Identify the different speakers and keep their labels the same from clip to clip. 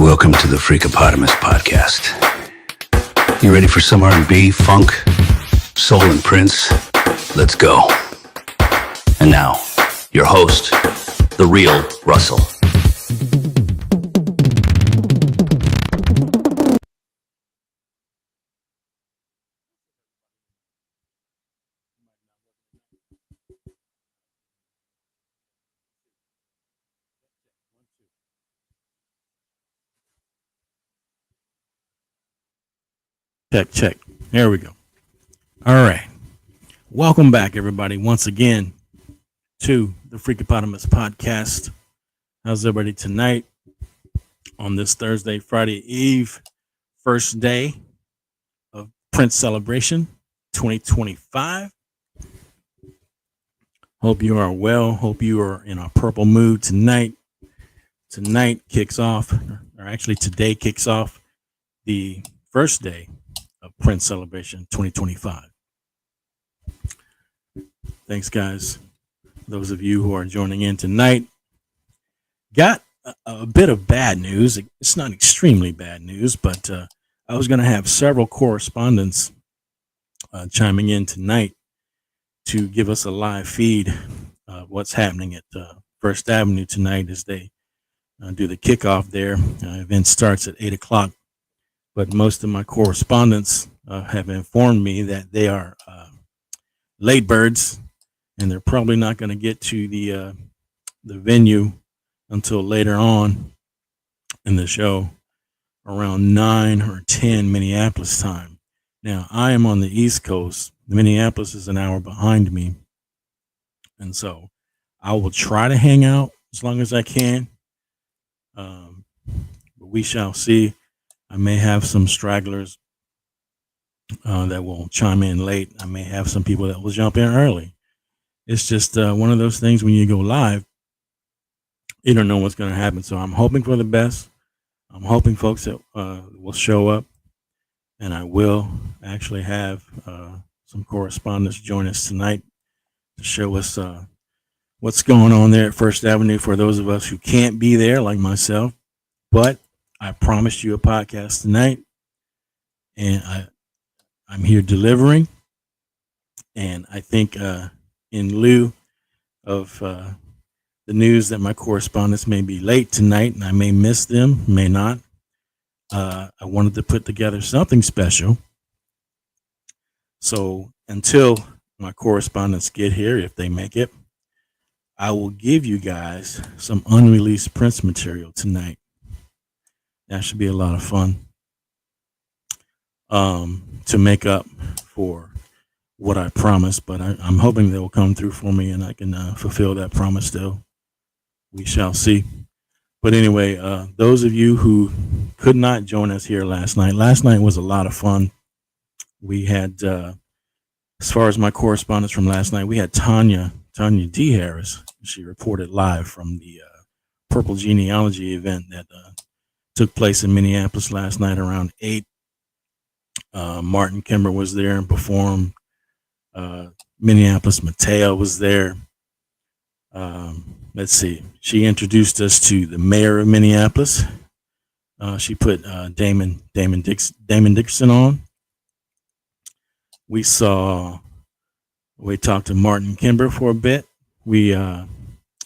Speaker 1: Welcome to the Freakopotamus podcast. You ready for some R&B, funk, soul, and Prince? Let's go. And now, your host, the real Russell.
Speaker 2: Check. There we go. All right. Welcome back, everybody, once again to the Freakopotamus podcast. How's everybody tonight on this Thursday, Friday Eve, first day of Prince Celebration 2025? Hope you are well. Hope you are in a purple mood tonight. Tonight kicks off, or actually today kicks off the first day of Prince Celebration 2025. Thanks, guys. Those of you who are joining in tonight. Got a bit of bad news. It's not extremely bad news, but I was going to have several correspondents chiming in tonight to give us a live feed of what's happening at First Avenue tonight as they do the kickoff there. Event starts at 8 o'clock. But most of my correspondents have informed me that they are late birds, and they're probably not going to get to the venue until later on in the show, around 9 or 10 Minneapolis time. Now, I am on the East Coast. Minneapolis is an hour behind me, and so I will try to hang out as long as I can. But we shall see. I may have some stragglers that will chime in late. I may have some people that will jump in early. It's just one of those things when you go live, you don't know what's going to happen. So I'm hoping for the best. I'm hoping folks that will show up, and I will actually have some correspondents join us tonight to show us what's going on there at First Avenue for those of us who can't be there, like myself. But I promised you a podcast tonight, and I'm here delivering. And I think in lieu of the news that my correspondents may be late tonight, and I may miss them, may not, I wanted to put together something special. So until my correspondents get here, if they make it, I will give you guys some unreleased Prince material tonight. That should be a lot of fun to make up for what I promised, but I'm hoping they will come through for me and I can fulfill that promise still. We shall see. But anyway, those of you who could not join us here last night was a lot of fun. We had, as far as my correspondence from last night, we had Tanya D. Harris. She reported live from the Purple Genealogy event that took place in Minneapolis last night around 8. Martin Kimber was there and performed. Minneapolis Mateo was there. Let's see. She introduced us to the mayor of Minneapolis. She put Damon Dixon on. We talked to Martin Kimber for a bit. We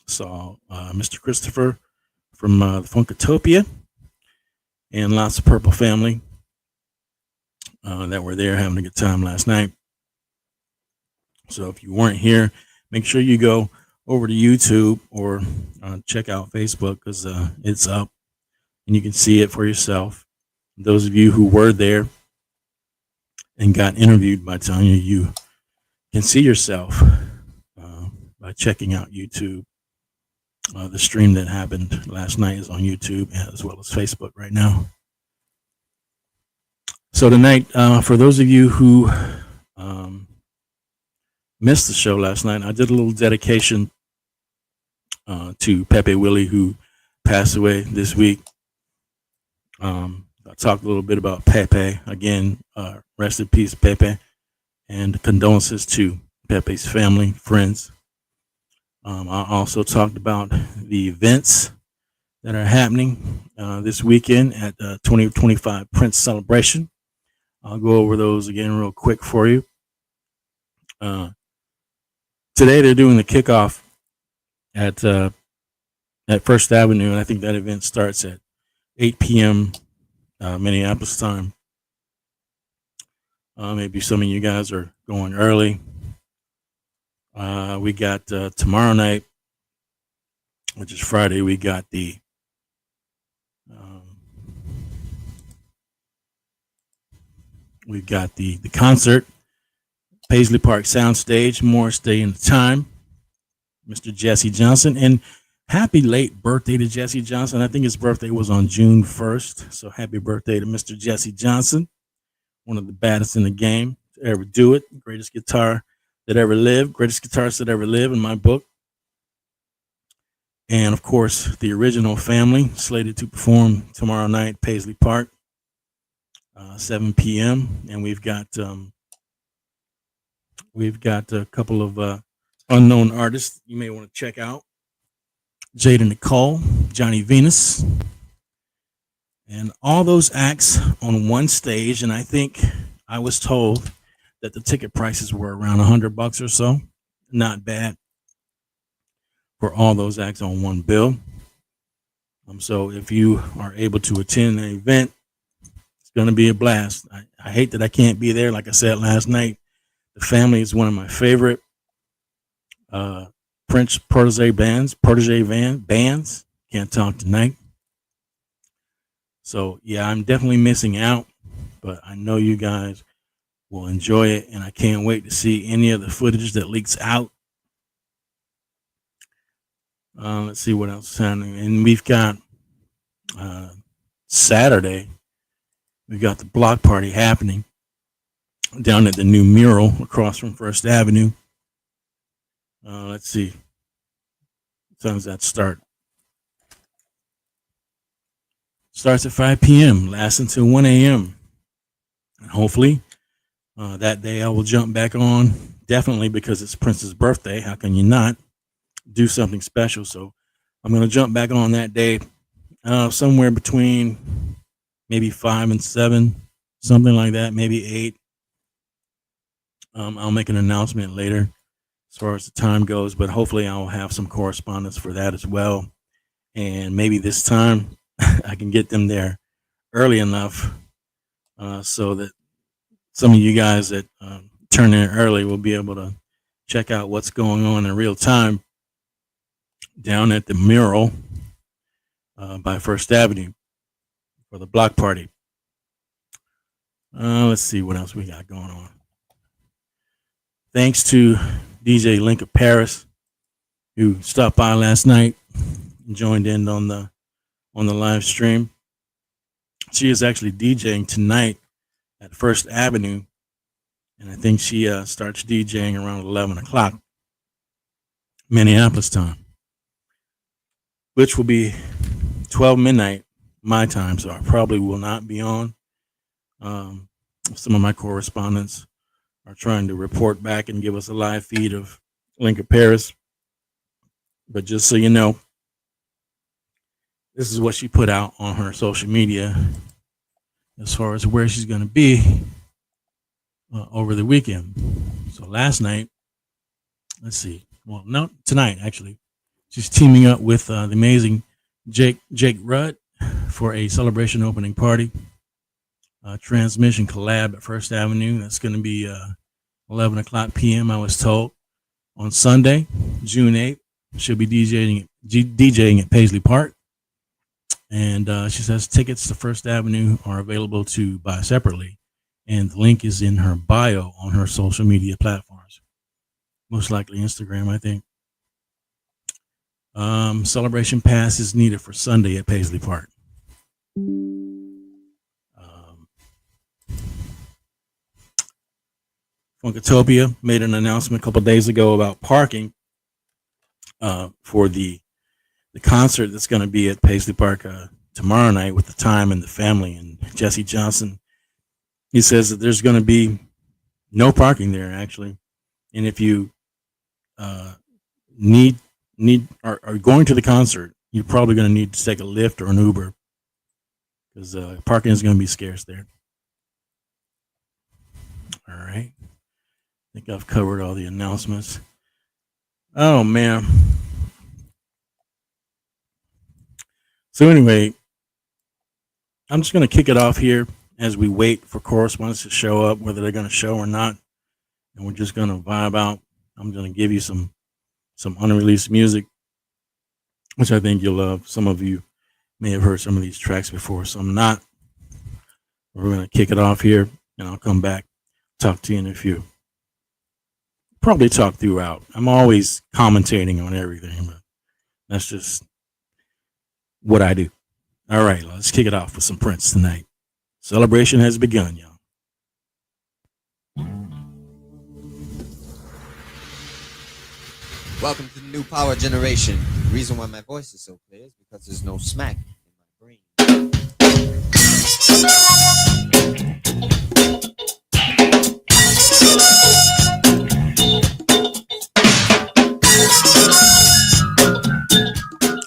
Speaker 2: saw Mr. Christopher from Funkatopia, and lots of Purple family that were there having a good time last night. So if you weren't here, make sure you go over to YouTube or check out Facebook, because it's up and you can see it for yourself. Those of you who were there and got interviewed by Tanya, you can see yourself by checking out YouTube. The stream that happened last night is on YouTube as well as Facebook right now. So tonight, for those of you who missed the show last night, I did a little dedication to Pepe Willie, who passed away this week. I talked a little bit about Pepe. Again, rest in peace, Pepe, and condolences to Pepe's family, friends. I also talked about the events that are happening this weekend at 2025 Prince Celebration. I'll go over those again real quick for you. Today they're doing the kickoff at First Avenue, and I think that event starts at 8 p.m. Minneapolis time. Maybe some of you guys are going early. We got tomorrow night, which is Friday. We got the concert, Paisley Park Soundstage, Morris Day and Time, Mr. Jesse Johnson, and happy late birthday to Jesse Johnson. I think his birthday was on June 1st, so happy birthday to Mr. Jesse Johnson, one of the baddest in the game to ever do it, greatest guitar that ever lived, greatest guitarist that ever lived in my book. And of course, the original family slated to perform tomorrow night, Paisley Park, 7 p.m. And we've got a couple of unknown artists you may want to check out: Jada Nicole, Johnny Venus, and all those acts on one stage. And I think I was told that the ticket prices were around $100 or so. Not bad for all those acts on one bill. So if you are able to attend an event, it's going to be a blast. I hate that I can't be there. Like I said last night, the family is one of my favorite Prince protege bands. Can't talk tonight. So yeah, I'm definitely missing out, but I know you guys will enjoy it, and I can't wait to see any of the footage that leaks out. Let's see what else is happening. And we've got Saturday, we've got the block party happening down at the new mural across from First Avenue. Let's see. What time does that start? Starts at 5 p.m., lasts until 1 a.m. And hopefully that day I will jump back on, definitely, because it's Prince's birthday. How can you not do something special? So I'm going to jump back on that day, somewhere between maybe 5 and 7, something like that, maybe 8. I'll make an announcement later as far as the time goes, but hopefully I'll have some correspondence for that as well. And maybe this time I can get them there early enough so that some of you guys that turn in early will be able to check out what's going on in real time down at the mural by First Avenue for the block party. Let's see what else we got going on. Thanks to DJ Link of Paris, who stopped by last night and joined in on the live stream. She is actually DJing tonight at First Avenue, and I think she starts DJing around 11 o'clock Minneapolis time, which will be 12 midnight my time, so I probably will not be on. Some of my correspondents are trying to report back and give us a live feed of Link of Paris, but just so you know, this is what she put out on her social media as far as where she's going to be over the weekend. So last night, let's see. Well, no, tonight actually, she's teaming up with the amazing Jake Rudd for a celebration opening party, transmission collab at First Avenue. That's going to be 11 o'clock p.m. I was told on Sunday, June 8th. She'll be DJing at Paisley Park. And she says tickets to First Avenue are available to buy separately. And the link is in her bio on her social media platforms. Most likely Instagram, I think. Celebration pass is needed for Sunday at Paisley Park. Funkatopia made an announcement a couple days ago about parking for the concert that's going to be at Paisley Park tomorrow night with the time and the family and Jesse Johnson. He says that there's going to be no parking there, actually. And if you are going to the concert you're probably going to need to take a Lyft or an Uber because parking is going to be scarce there. All right. I think I've covered all the announcements. Oh, man. So anyway, I'm just going to kick it off here as we wait for Correspondence to show up, whether they're going to show or not. And we're just going to vibe out. I'm going to give you some unreleased music, which I think you'll love. Some of you may have heard some of these tracks before, some not. We're going to kick it off here, and I'll come back, talk to you in a few. Probably talk throughout. I'm always commentating on everything, but that's just what I do. All right, let's kick it off with some Prince tonight. Celebration has begun, y'all.
Speaker 3: Welcome to the new power generation. The reason why my voice is so clear is because there's no smack in my brain.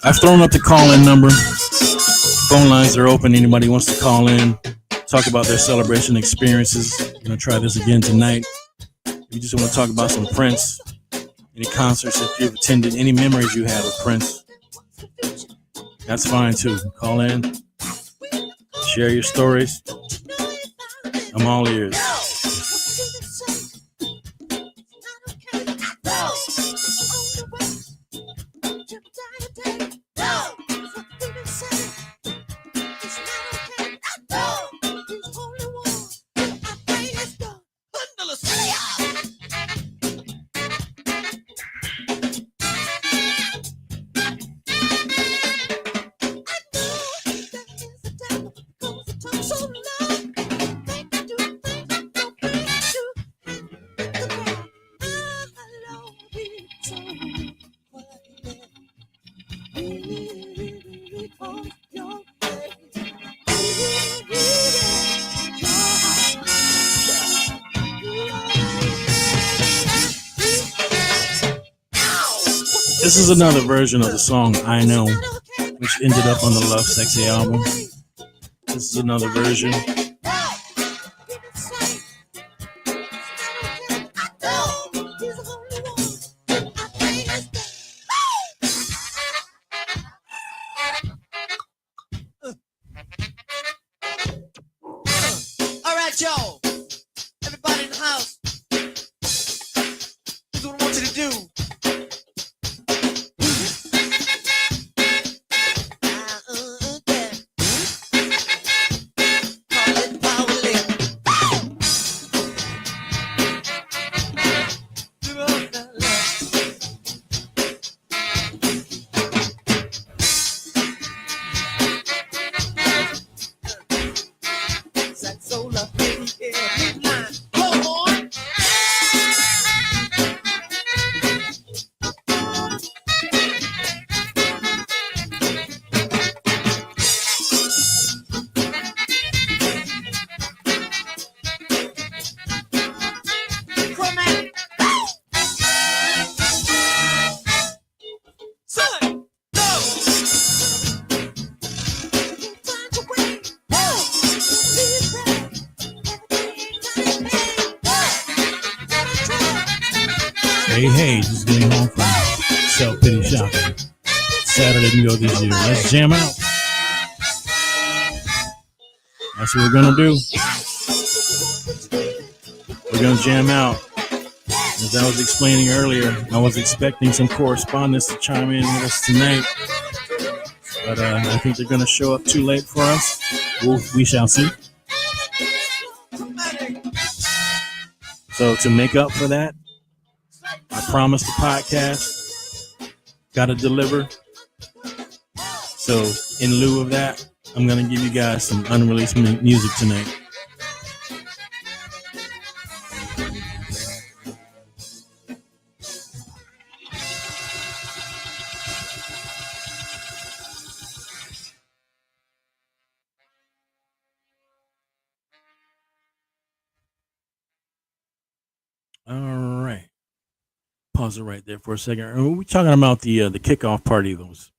Speaker 2: I've thrown up the call-in number. Phone lines are open. Anybody wants to call in, talk about their celebration experiences. I'm going to try this again tonight. You just want to talk about some Prince, any concerts that you've attended, any memories you have with Prince. That's fine too. Call in, share your stories. I'm all ears. This is another version of the song I Know, which ended up on the Love Sexy album. This is another version.
Speaker 3: All right, y'all. Everybody in the house. This is what I want you to do.
Speaker 2: Hey, just getting home from self-pity shopping. Saturday can go this year. Let's jam out. That's what we're going to do. We're going to jam out. As I was explaining earlier, I was expecting some Correspondence to chime in with us tonight. But I think they're going to show up too late for us. We shall see. So to make up for that, I promised the podcast, got to deliver. So in lieu of that, I'm going to give you guys some unreleased music tonight. All right. Pause it right there for a second. We're talking about the kickoff party that was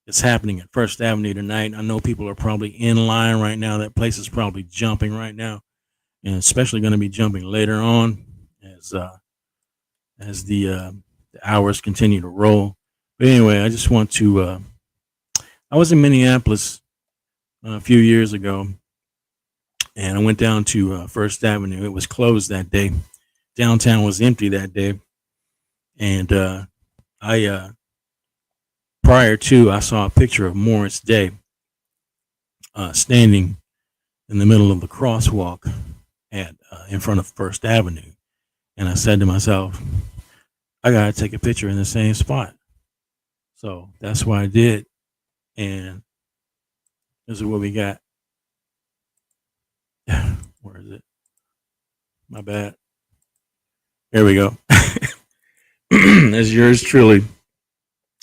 Speaker 2: It's happening at First Avenue tonight. I know people are probably in line right now. That place is probably jumping right now, and especially going to be jumping later on as the hours continue to roll. But anyway, I just want to. I was in Minneapolis a few years ago, and I went down to First Avenue. It was closed that day. Downtown was empty that day, and I prior to I saw a picture of Morris Day standing in the middle of the crosswalk at in front of First Avenue, and I said to myself, I gotta take a picture in the same spot. So that's what I did, and this is what we got. Where is it? My bad. There we go. As yours truly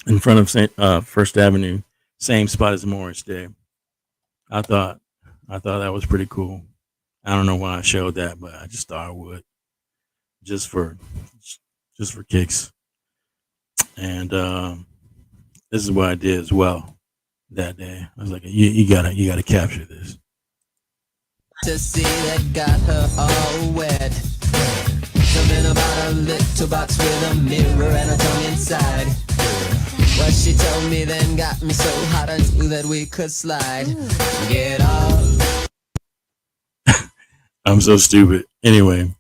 Speaker 2: in front of First Avenue, same spot as Morris Day. I thought that was pretty cool. I don't know why I showed that, but I just thought I would, just for kicks. And this is what I did as well that day. I was like, you gotta capture this.
Speaker 4: To see that got her all wet. Something about a little box with a mirror and a tongue inside. What she told me then got me so hot I knew that we could slide. Get off.
Speaker 2: I'm so stupid. Anyway,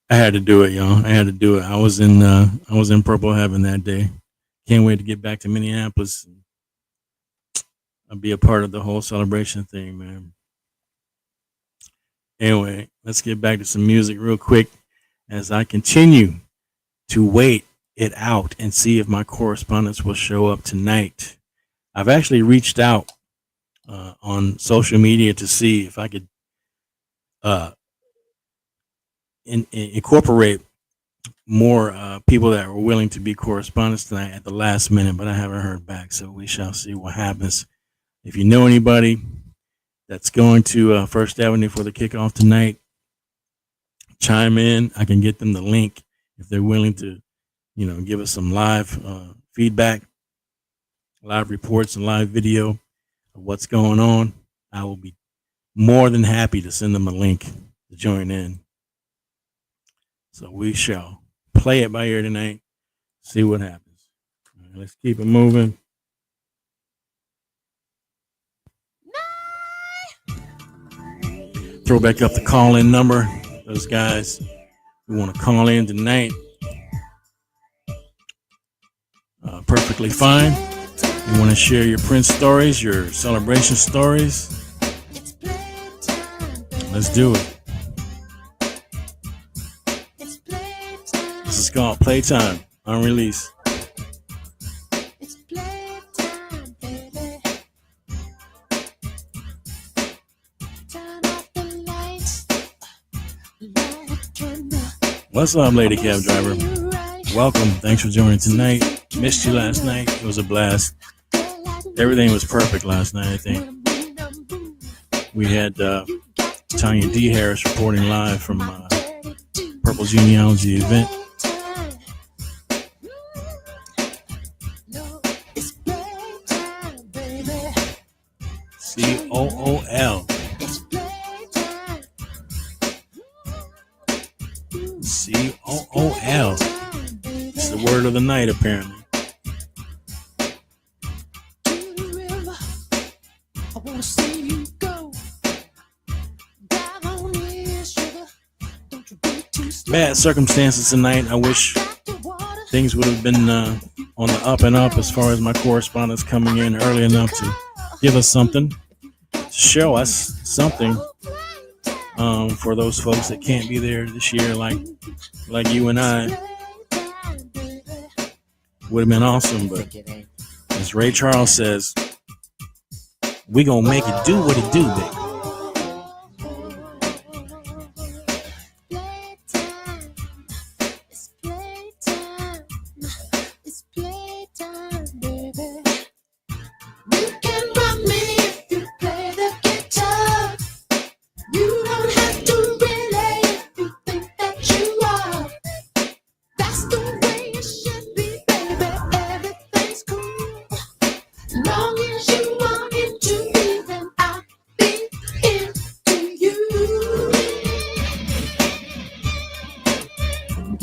Speaker 2: I had to do it, y'all. I had to do it. I was in purple heaven that day. Can't wait to get back to Minneapolis. I'll be a part of the whole celebration thing, man. Anyway, let's get back to some music real quick as I continue to wait it out and see if my correspondence will show up tonight. I've actually reached out on social media to see if I could incorporate more people that were willing to be correspondents tonight at the last minute, but I haven't heard back, so we shall see what happens. If you know anybody that's going to First Avenue for the kickoff tonight, chime in. I can get them the link if they're willing to, give us some live feedback, live reports, and live video of what's going on. I will be more than happy to send them a link to join in. So we shall play it by ear tonight, see what happens. All right, let's keep it moving. Throw back up the call-in number. Those guys who want to call in tonight, perfectly fine. You want to share your Prince stories, your celebration stories? Let's do it. This is called Playtime, unreleased. What's up, lady cab driver? Welcome. Thanks for joining tonight. Missed you last night. It was a blast. Everything was perfect last night, I think. We had Tanya D. Harris reporting live from Purple Genealogy event. COOL. COOL. It's the word of the night, apparently. Bad circumstances tonight. I wish things would have been on the up and up as far as my correspondence coming in early enough to give us something, to show us something for those folks that can't be there this year, like you and I. Would have been awesome, but as Ray Charles says, we gonna make it do what it do, baby.
Speaker 5: No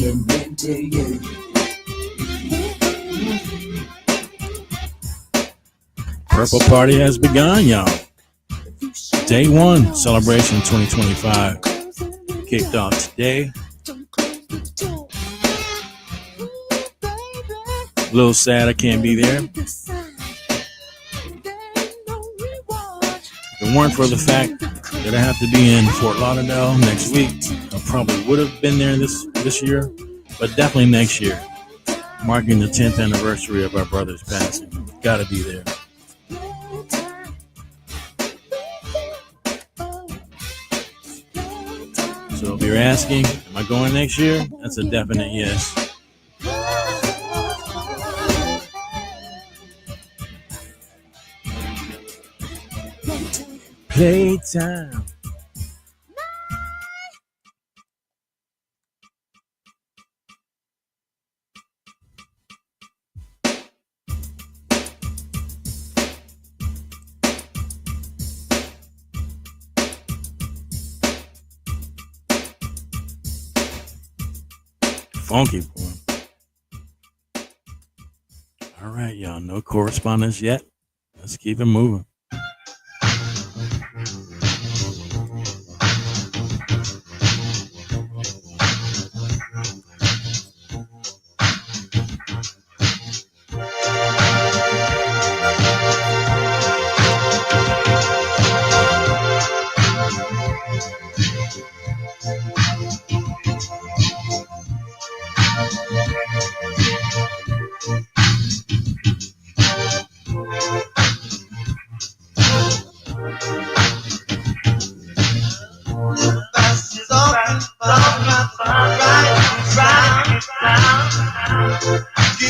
Speaker 4: getting into you.
Speaker 2: Purple Party has begun, y'all. Day one, Celebration 2025, kicked off today. A little sad I can't be there. If it weren't for the fact that I have to be in Fort Lauderdale next week, I probably would have been there this year, but definitely next year, marking the 10th anniversary of our brother's passing. Gotta be there. So if you're asking, am I going next year? That's a definite yes. Playtime. Funky boy. All right, y'all. No correspondence yet. Let's keep it moving.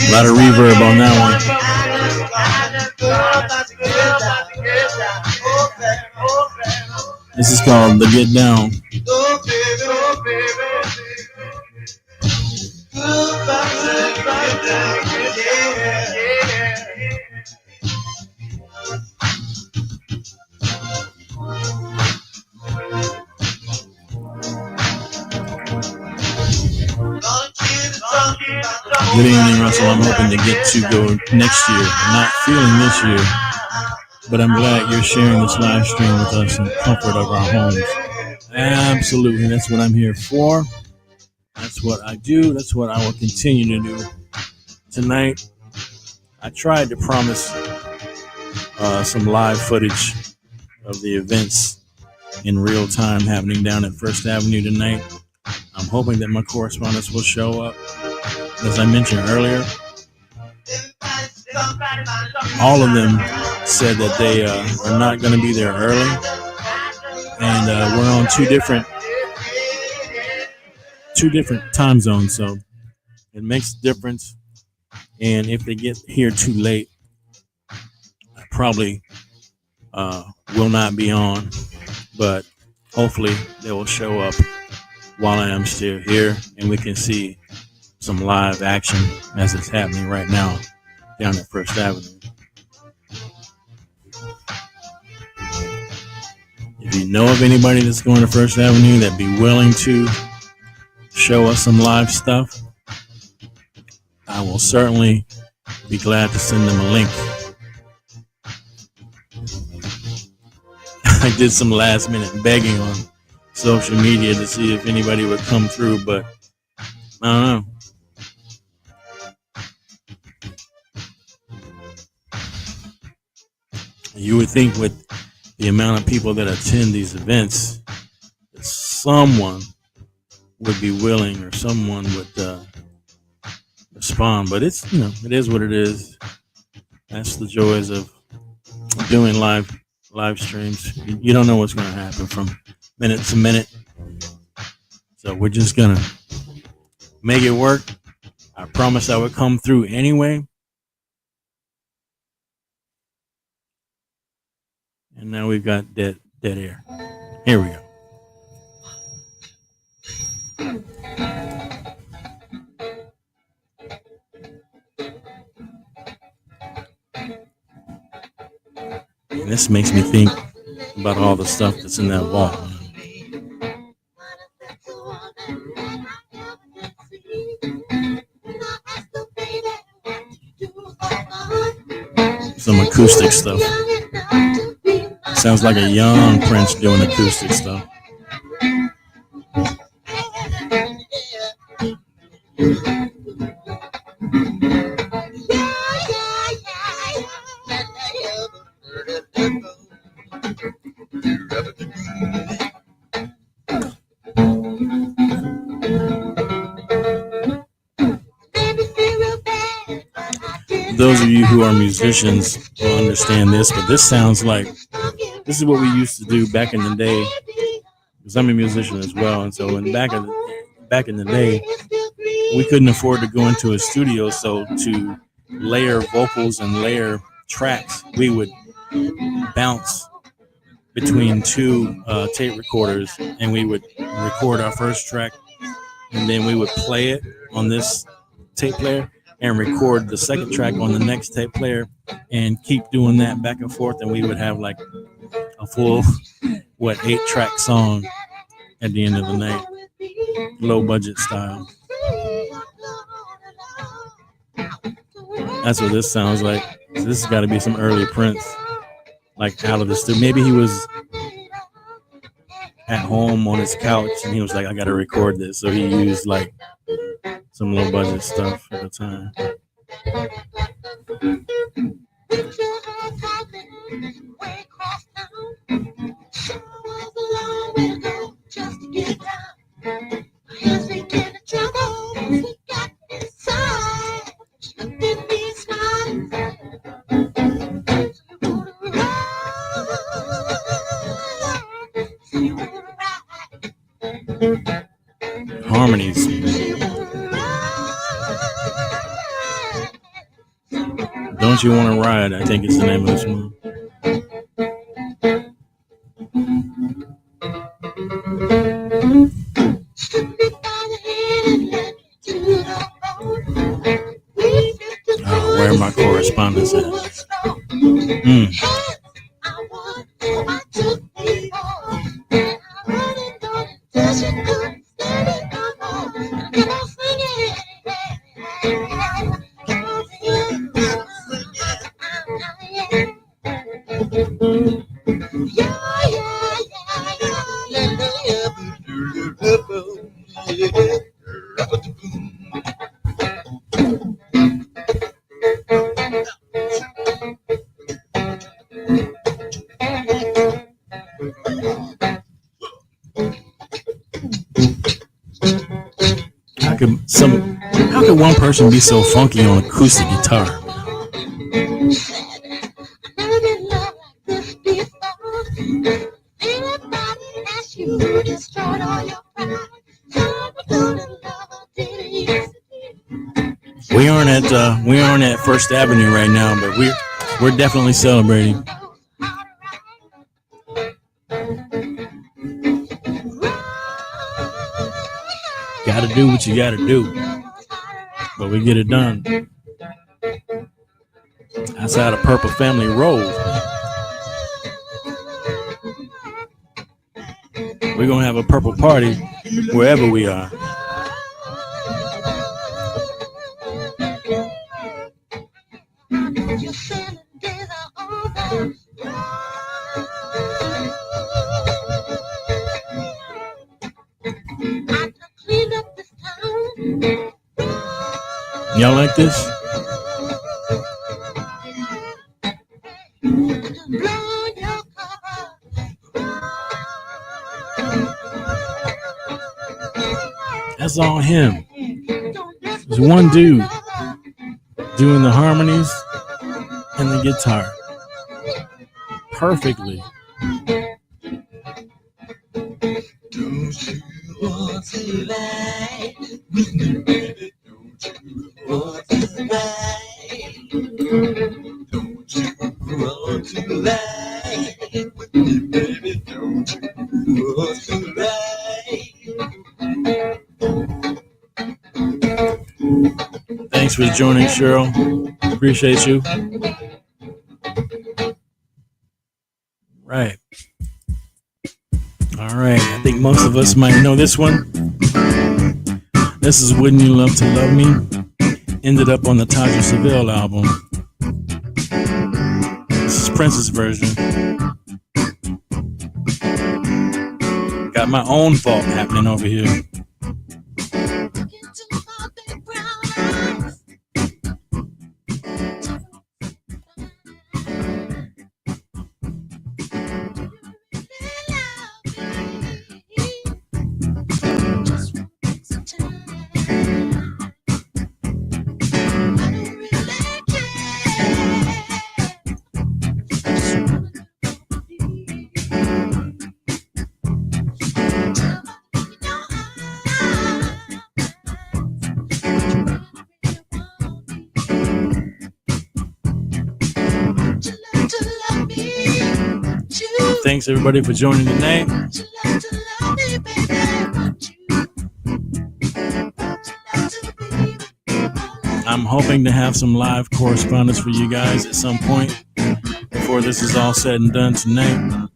Speaker 2: A lot of reverb on that one. This is called The Get Down. Good evening, Russell. I'm hoping to get to go next year. I'm not feeling this year, but I'm glad you're sharing this live stream with us in the comfort of our homes. Absolutely. That's what I'm here for. That's what I do. That's what I will continue to do. Tonight, I tried to promise some live footage of the events in real time happening down at First Avenue tonight. I'm hoping that my correspondents will show up. As I mentioned earlier, all of them said that they are not going to be there early, and we're on two different time zones, so it makes a difference. And if they get here too late, I probably will not be on, but hopefully they will show up while I am still here, and we can see some live action as it's happening right now down at First Avenue. If you know of anybody that's going to First Avenue that'd be willing to show us some live stuff, I will certainly be glad to send them a link. I did some last minute begging on social media to see if anybody would come through, but I don't know. You would think with the amount of people that attend these events, that someone would be willing or someone would respond. But it's, it is what it is. That's the joys of doing live streams. You don't know what's going to happen from minute to minute. So we're just going to make it work. I promised I would come through anyway. And now we've got dead air. Here we go. And this makes me think about all the stuff that's in that vault. acoustic stuff. Sounds like a young Prince doing acoustic stuff. Those of you who are musicians will understand this, but this sounds like this is what we used to do back in the day. Because I'm a musician as well, and so back in the day, we couldn't afford to go into a studio. So to layer vocals and layer tracks, we would bounce between two tape recorders, and we would record our first track, and then we would play it on this tape player and record the second track on the next tape player and keep doing that back and forth. And we would have like a full, 8-track song at the end of the night, low budget style. That's what this sounds like. So this has got to be some early Prince, like out of the studio. Maybe he was at home on his couch and he was like, I got to record this. So he used like some low budget stuff at the time. Harmonies. Don't You Want to Ride, I think it's the name of this one. Oh, where my correspondence at? How could one person be so funky on acoustic guitar? We aren't at First Avenue right now, but we're definitely celebrating. Got to do what you got to do, but we get it done. Outside of Purple Family Road, we're gonna have a purple party wherever we are. Y'all like this? That's all him. There's one dude doing the harmonies and the guitar perfectly. Don't you want to lie with me, baby? Don't you want to lie with me, baby? Don't you want to lie? Thanks for joining, Cheryl. Appreciate you. Right. All right. I think most of us might know this one. This is Wouldn't You Love to Love Me? Ended up on the Taja Seville album. Prince's version. Got my own vault happening over here. Thanks everybody for joining tonight. I'm hoping to have some live correspondence for you guys at some point before this is all said and done tonight.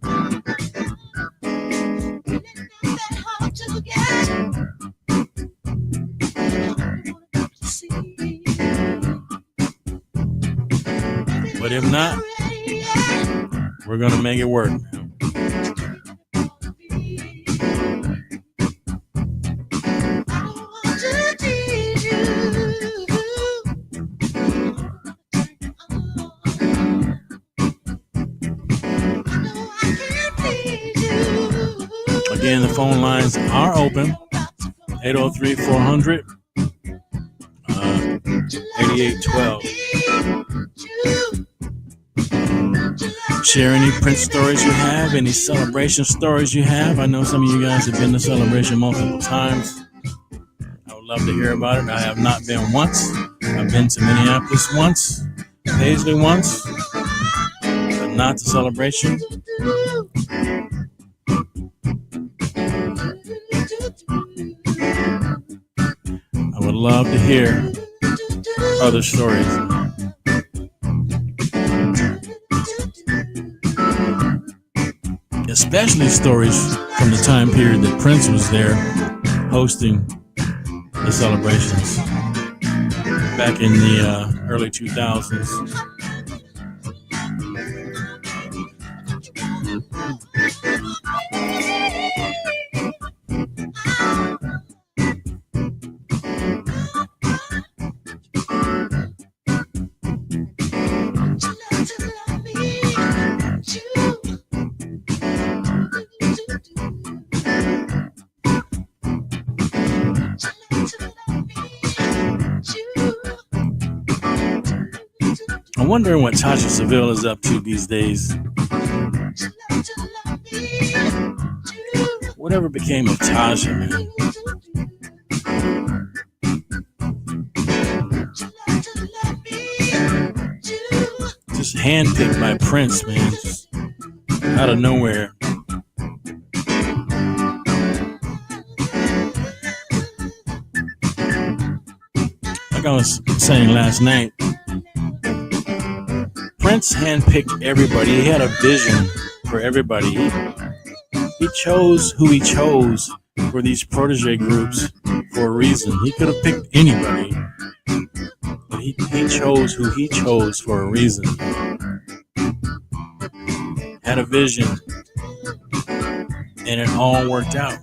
Speaker 2: But if not, we're gonna make it work. Again, the phone lines are open. 803-400 8812. Share any Prince stories you have, any celebration stories you have. I know some of you guys have been to Celebration multiple times. I would love to hear about it. I have not been once. I've been to Minneapolis once, Paisley once, but not to Celebration. I would love to hear other stories. Especially stories from the time period that Prince was there hosting the celebrations back in the early 2000s. I'm wondering what Tasha Seville is up to these days. Whatever became of Tasha, man. Just handpicked by Prince, man. Just out of nowhere. Like I was saying last night, Prince handpicked everybody. He had a vision for everybody. He chose who he chose for these protege groups for a reason. He could have picked anybody, but he chose who he chose for a reason. Had a vision, and it all worked out.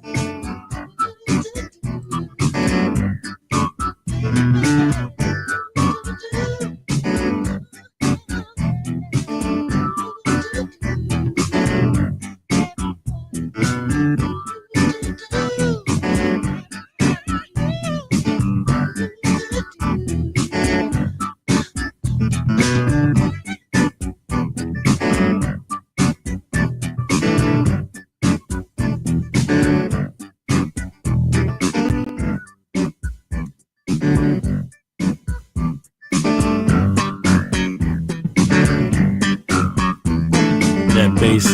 Speaker 2: That bass,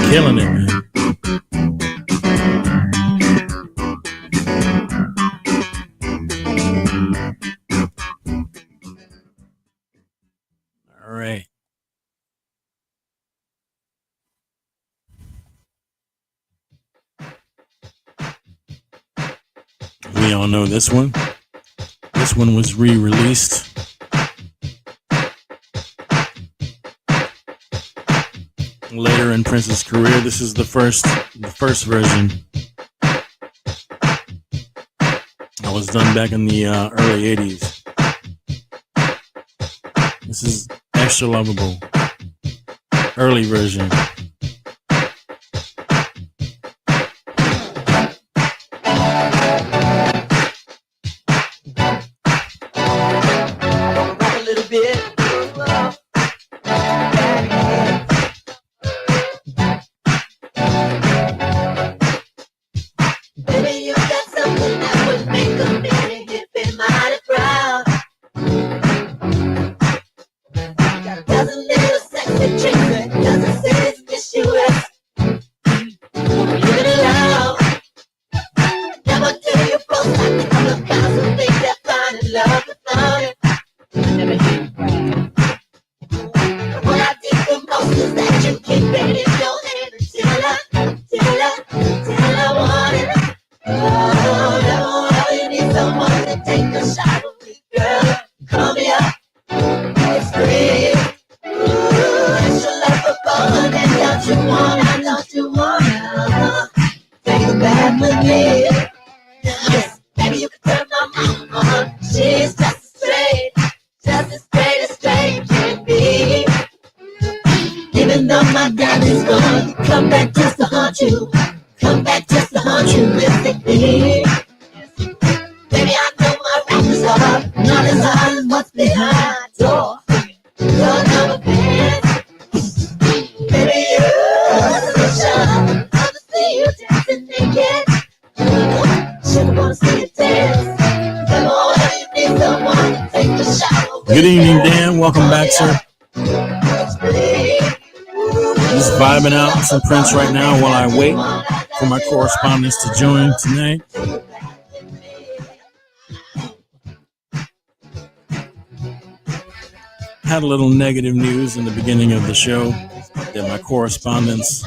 Speaker 2: killing it, man. All right. We all know this one. This one was re-released later in Prince's career. This is the first version. That was done back in the early 80s. This is Extra Lovable, early version. Good evening, Dan. Welcome back, sir. Just vibing out with some Prince right now while I wait for my correspondence to join tonight. Had a little negative news in the beginning of the show that my correspondents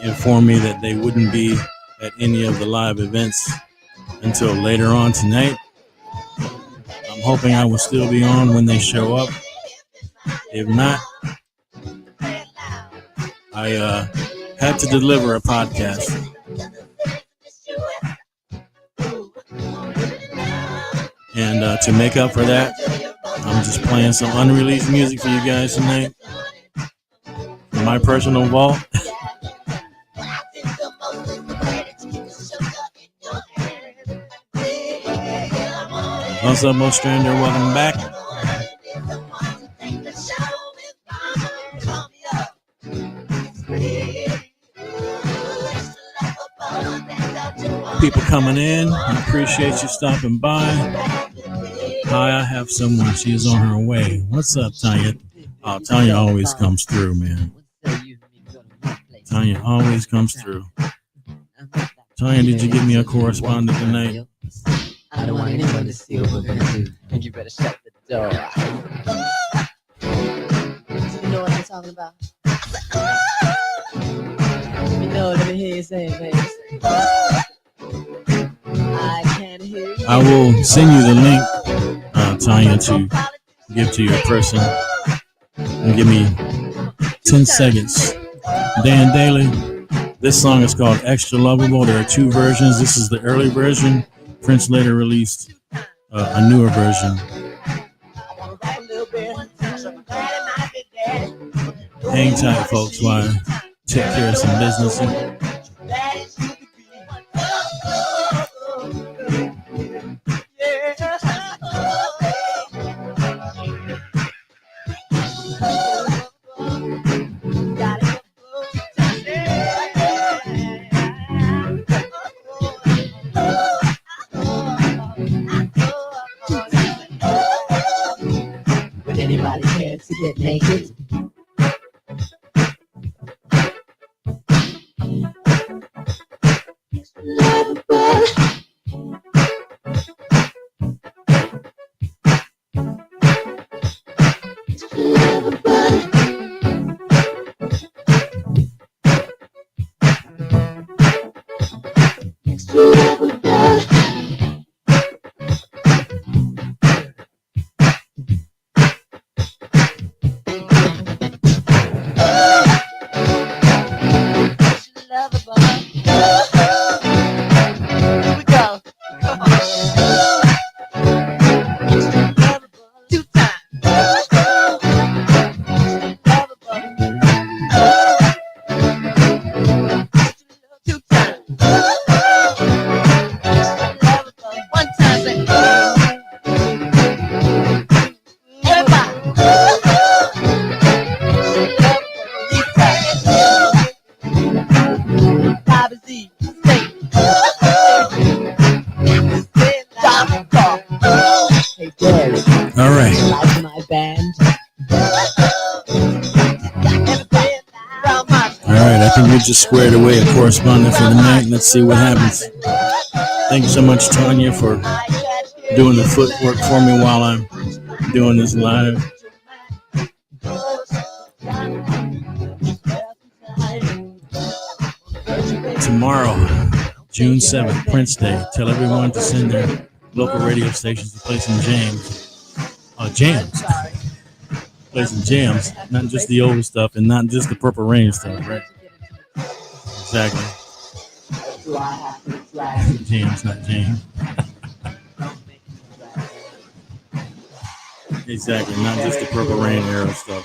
Speaker 2: informed me that they wouldn't be at any of the live events until later on tonight. I'm hoping I will still be on when they show up. If not, I had to deliver a podcast. And to make up for that, I'm just playing some unreleased music for you guys tonight. From my personal vault. What's up, Mo Strander? Welcome back. People coming in. I appreciate you stopping by. Hi, I have someone. She is on her way. What's up, Tanya? Oh, Tanya always comes through, man. Tanya always comes through. Tanya, did you give me a correspondent tonight?
Speaker 4: I don't want anyone to see what we're gonna do, and you better shut the door. You know what I'm talking about? You know, let me hear you say it, baby. I can't hear you.
Speaker 2: I will send you the link, Tanya, to give to your person. And give me 10 seconds. Dan Daly. This song is called Extra Lovable. There are two versions. This is the early version. Prince later released a newer version. Hang tight, folks, while I take care of some business.
Speaker 4: Anybody care to get naked?
Speaker 5: Hey, Jerry,
Speaker 2: All right.
Speaker 5: like my band?
Speaker 2: All right. I think we just squared away a correspondent for the night. Let's see what happens. Thank you so much, Tanya, for doing the footwork for me while I'm doing this live. Tomorrow, June 7th, Prince Day. Tell everyone to send their local radio stations to play some jams. Play some jams, not just the old stuff and not just the Purple Rain stuff, right? Exactly. Jams, not jams. Exactly, not just the Purple Rain era stuff.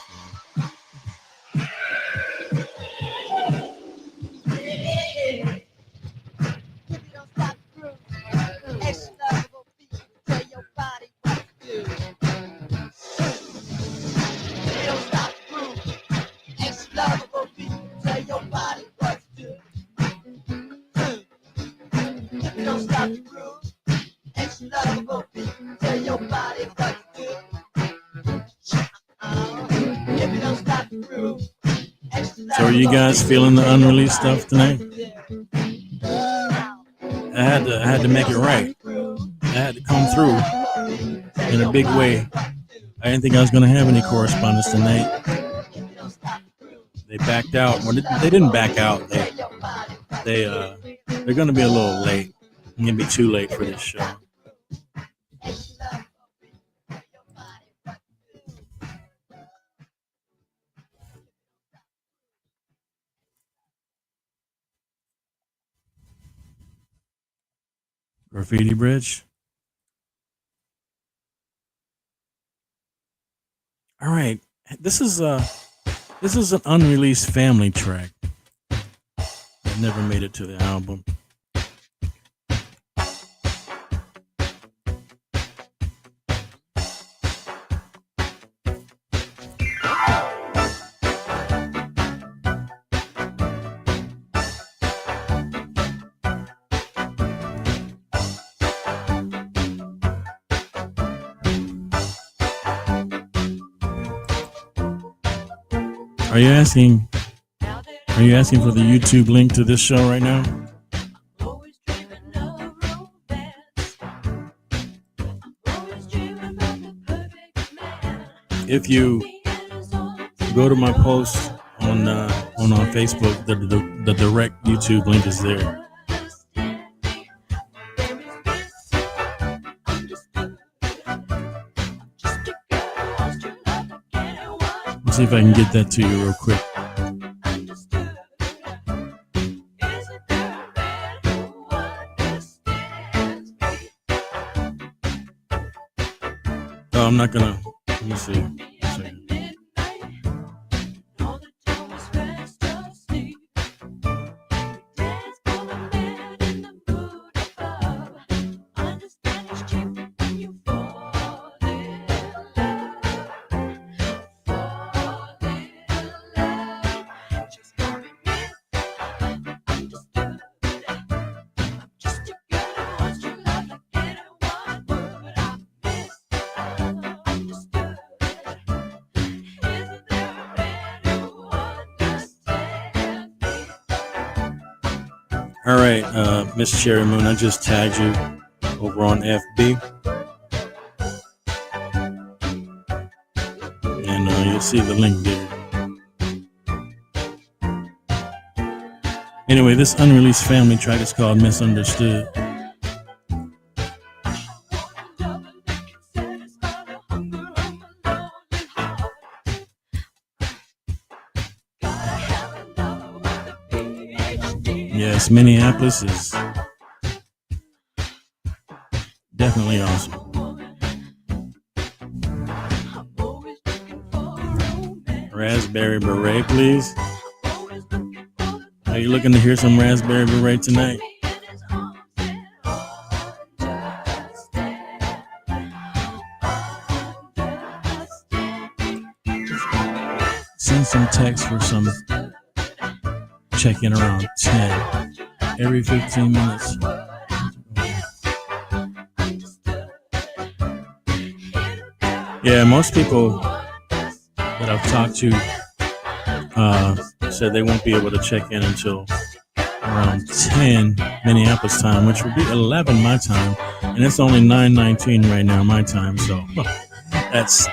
Speaker 2: So are you guys feeling the unreleased stuff tonight? I had to make it right. I had to come through in a big way. I didn't think I was going to have any correspondence tonight. They backed out. Well, they didn't back out. They're going to be a little late. It's going to be too late for this show. Graffiti Bridge. All right, this is an unreleased family track that never made it to the album. Are you asking for the YouTube link to this show right now? If you go to my post on Facebook, the direct YouTube link is there. Let's see if I can get that to you real quick. Oh, I'm not gonna. Let me see. All right, Miss Cherry Moon, I just tagged you over on FB. And you'll see the link there. Anyway, this unreleased family track is called Misunderstood. Yes, Minneapolis is definitely awesome. Raspberry Beret, please. Are you looking to hear some Raspberry Beret tonight? Send some text for some check-in around 10 every 15 minutes. Yeah, most people that I've talked to said they won't be able to check in until around 10 Minneapolis time, which would be 11 my time, and it's only 9:19 right now my time, so that's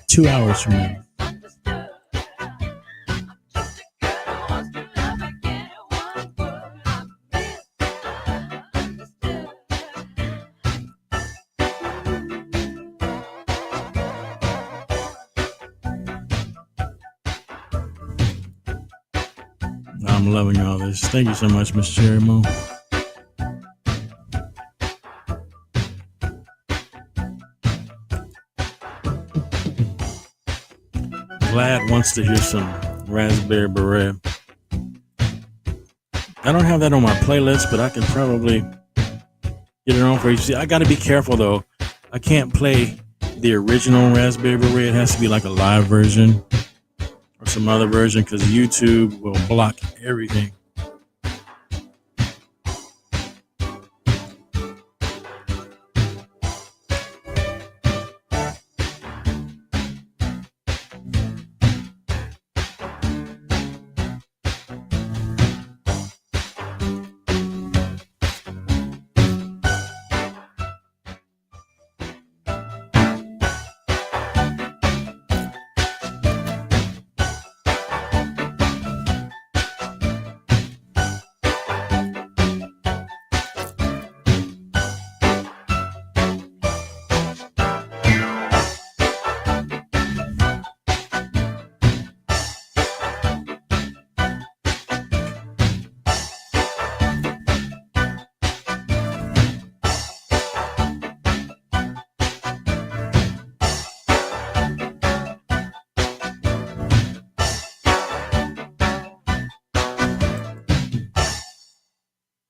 Speaker 2: 2 hours from now. I'm loving all this. Thank you so much, Miss Cherry Moon. Glad wants to hear some Raspberry Beret. I don't have that on my playlist, but I can probably get it on for you. See, I got to be careful though. I can't play the original Raspberry Beret. It has to be like a live version or some other version because YouTube will block everything.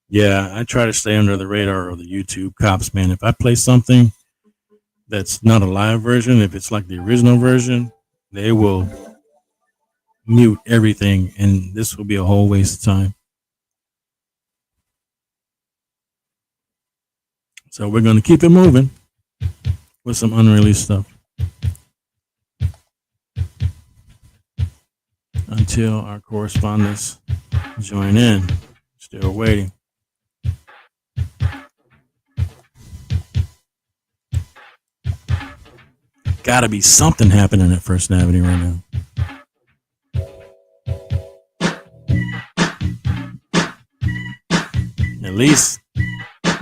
Speaker 2: Yeah, I try to stay under the radar of the YouTube cops, man. If I play something that's not a live version, if it's like the original version, they will mute everything, and this will be a whole waste of time. So we're going to keep it moving with some unreleased stuff until our correspondents join in. Still waiting. Gotta be something happening at First Avenue right now. At least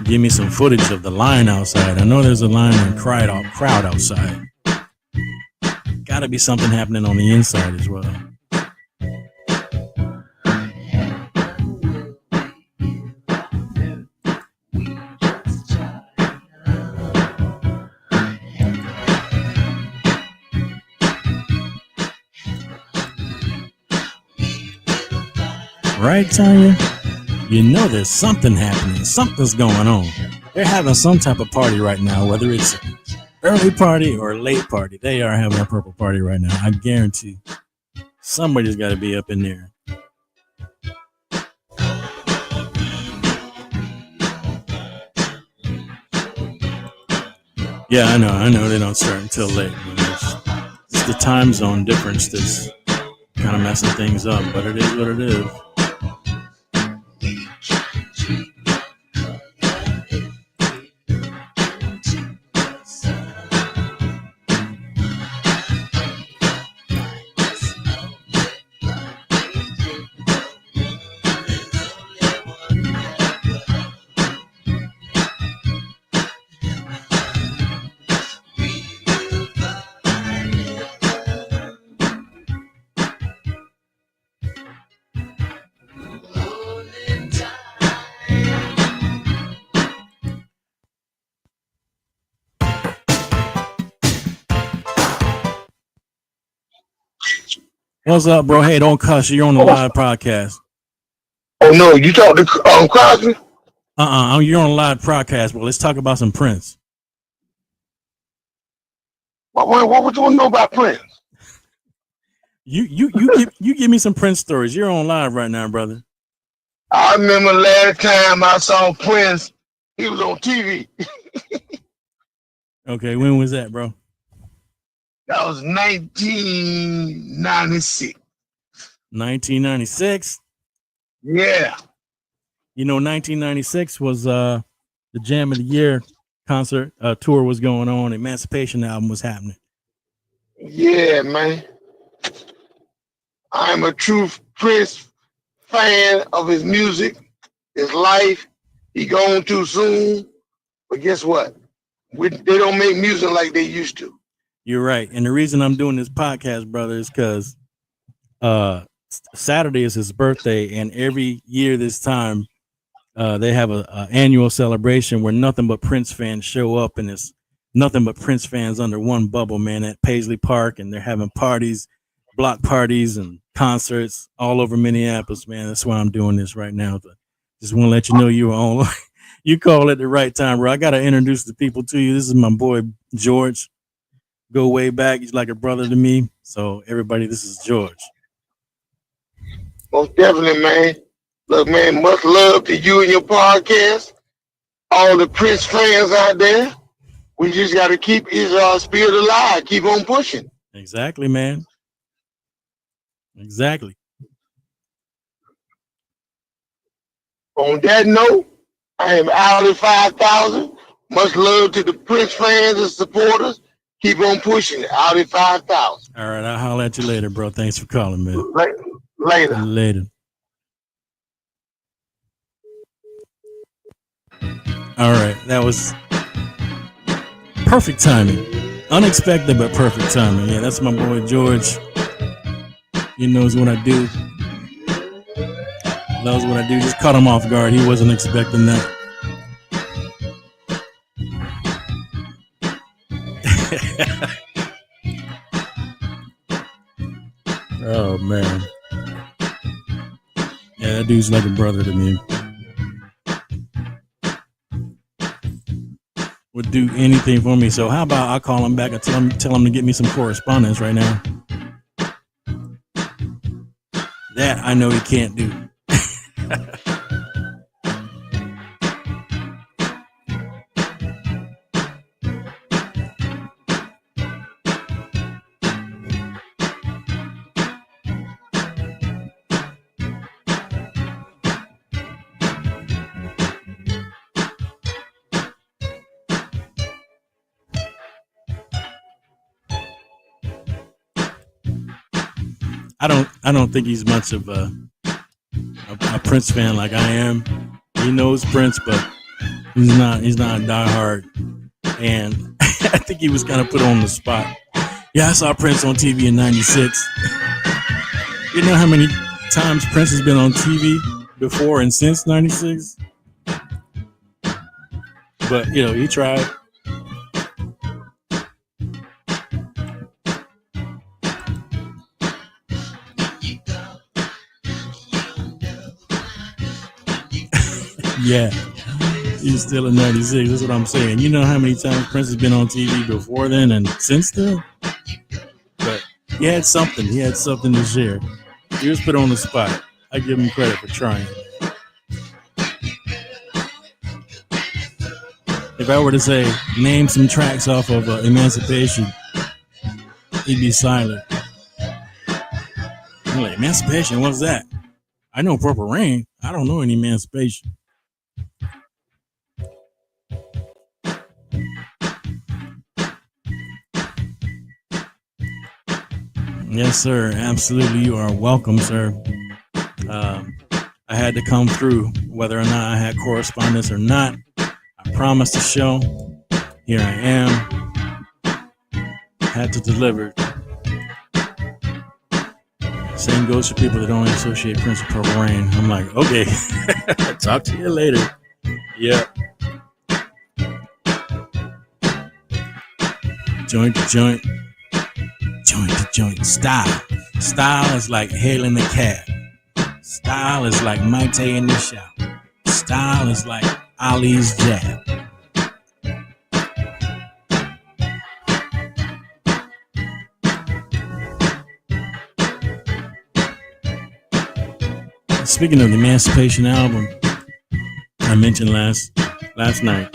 Speaker 2: give me some footage of the line outside. I know there's a line and crowd outside. Gotta be something happening on the inside as well. Right, Tanya? You know there's something happening. Something's going on. They're having some type of party right now, whether it's an early party or a late party. They are having a purple party right now. I guarantee somebody's got to be up in there. Yeah, I know they don't start until late. It's the time zone difference that's kind of messing things up, but it is what it is. What's up, bro? Hey, don't cuss. You're on the live podcast.
Speaker 6: Oh, no. You talk to Crosby?
Speaker 2: You're on a live podcast, bro. Let's talk about some Prince.
Speaker 6: What would you want to know about Prince?
Speaker 2: You give me some Prince stories. You're on live right now, brother.
Speaker 6: I remember last time I saw Prince, he was on TV.
Speaker 2: Okay, when was that, bro?
Speaker 6: That was 1996.
Speaker 2: 1996.
Speaker 6: Yeah.
Speaker 2: You know, 1996 was the Jam of the Year concert tour was going on. Emancipation album was happening.
Speaker 6: Yeah, man. I'm a true Prince fan of his music, his life. He gone too soon. But guess what? They don't make music like they used to.
Speaker 2: You're right. And the reason I'm doing this podcast, brother, is because Saturday is his birthday, and every year this time they have a annual celebration where nothing but Prince fans show up, and it's nothing but Prince fans under one bubble, man, at Paisley Park, and they're having parties, block parties, and concerts all over Minneapolis, man. That's why I'm doing this right now. Just want to let you know you were on. You call at the right time, bro. I got to introduce the people to you. This is my boy George. Go way back. He's like a brother to me. So everybody, this is George.
Speaker 6: Most definitely, man. Look, man, much love to you and your podcast. All the Prince fans out there. We just got to keep his spirit alive. Keep on pushing.
Speaker 2: Exactly, man. Exactly.
Speaker 6: On that note, I am out at 5,000. Much love to the Prince fans and supporters. Keep on pushing it. Out at 5,000.
Speaker 2: All right, I'll holler at you later, bro. Thanks for calling, man.
Speaker 6: Later.
Speaker 2: Later. All right, that was perfect timing. Unexpected, but perfect timing. Yeah, that's my boy George. He knows what I do. Knows what I do. Just caught him off guard. He wasn't expecting that. Oh, man. Yeah, that dude's like a brother to me. Would do anything for me. So how about I call him back and tell him to get me some correspondence right now. That I know he can't do. I don't think he's much of a Prince fan like I am. He knows Prince, but he's not a diehard. And I think he was kind of put on the spot. Yeah, I saw Prince on TV in '96. You know how many times Prince has been on TV before and since '96? But you know, he tried. Yeah, he's still in '96. That's what I'm saying. You know how many times Prince has been on TV before then and since then? But he had something. He had something to share. He was put on the spot. I give him credit for trying. If I were to say, name some tracks off of Emancipation, he'd be silent. I'm like, Emancipation? What's that? I know Purple Rain. I don't know any Emancipation. Yes, sir. Absolutely. You are welcome, sir. I had to come through, whether or not I had correspondence or not. I promised the show. Here I am. Had to deliver. Same goes for people that don't associate Prince with Purple Rain. I'm like, okay, talk to you later. Yep. Joint to joint. Joint to joint. Style. Style is like hailing a cab. Style is like Mike in the shower. Style is like Ali's jab. Speaking of the Emancipation album, I mentioned last night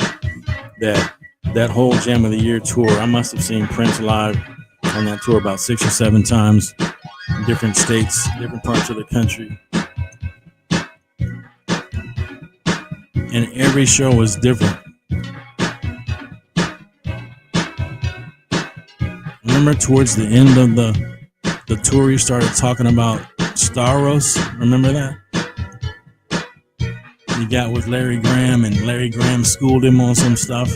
Speaker 2: that that whole Jam of the Year tour, I must have seen Prince live on that tour about 6 or 7 times in different states, different parts of the country. And every show was different. Remember towards the end of the tour, he started talking about Staros. Remember that? He got with Larry Graham, and Larry Graham schooled him on some stuff.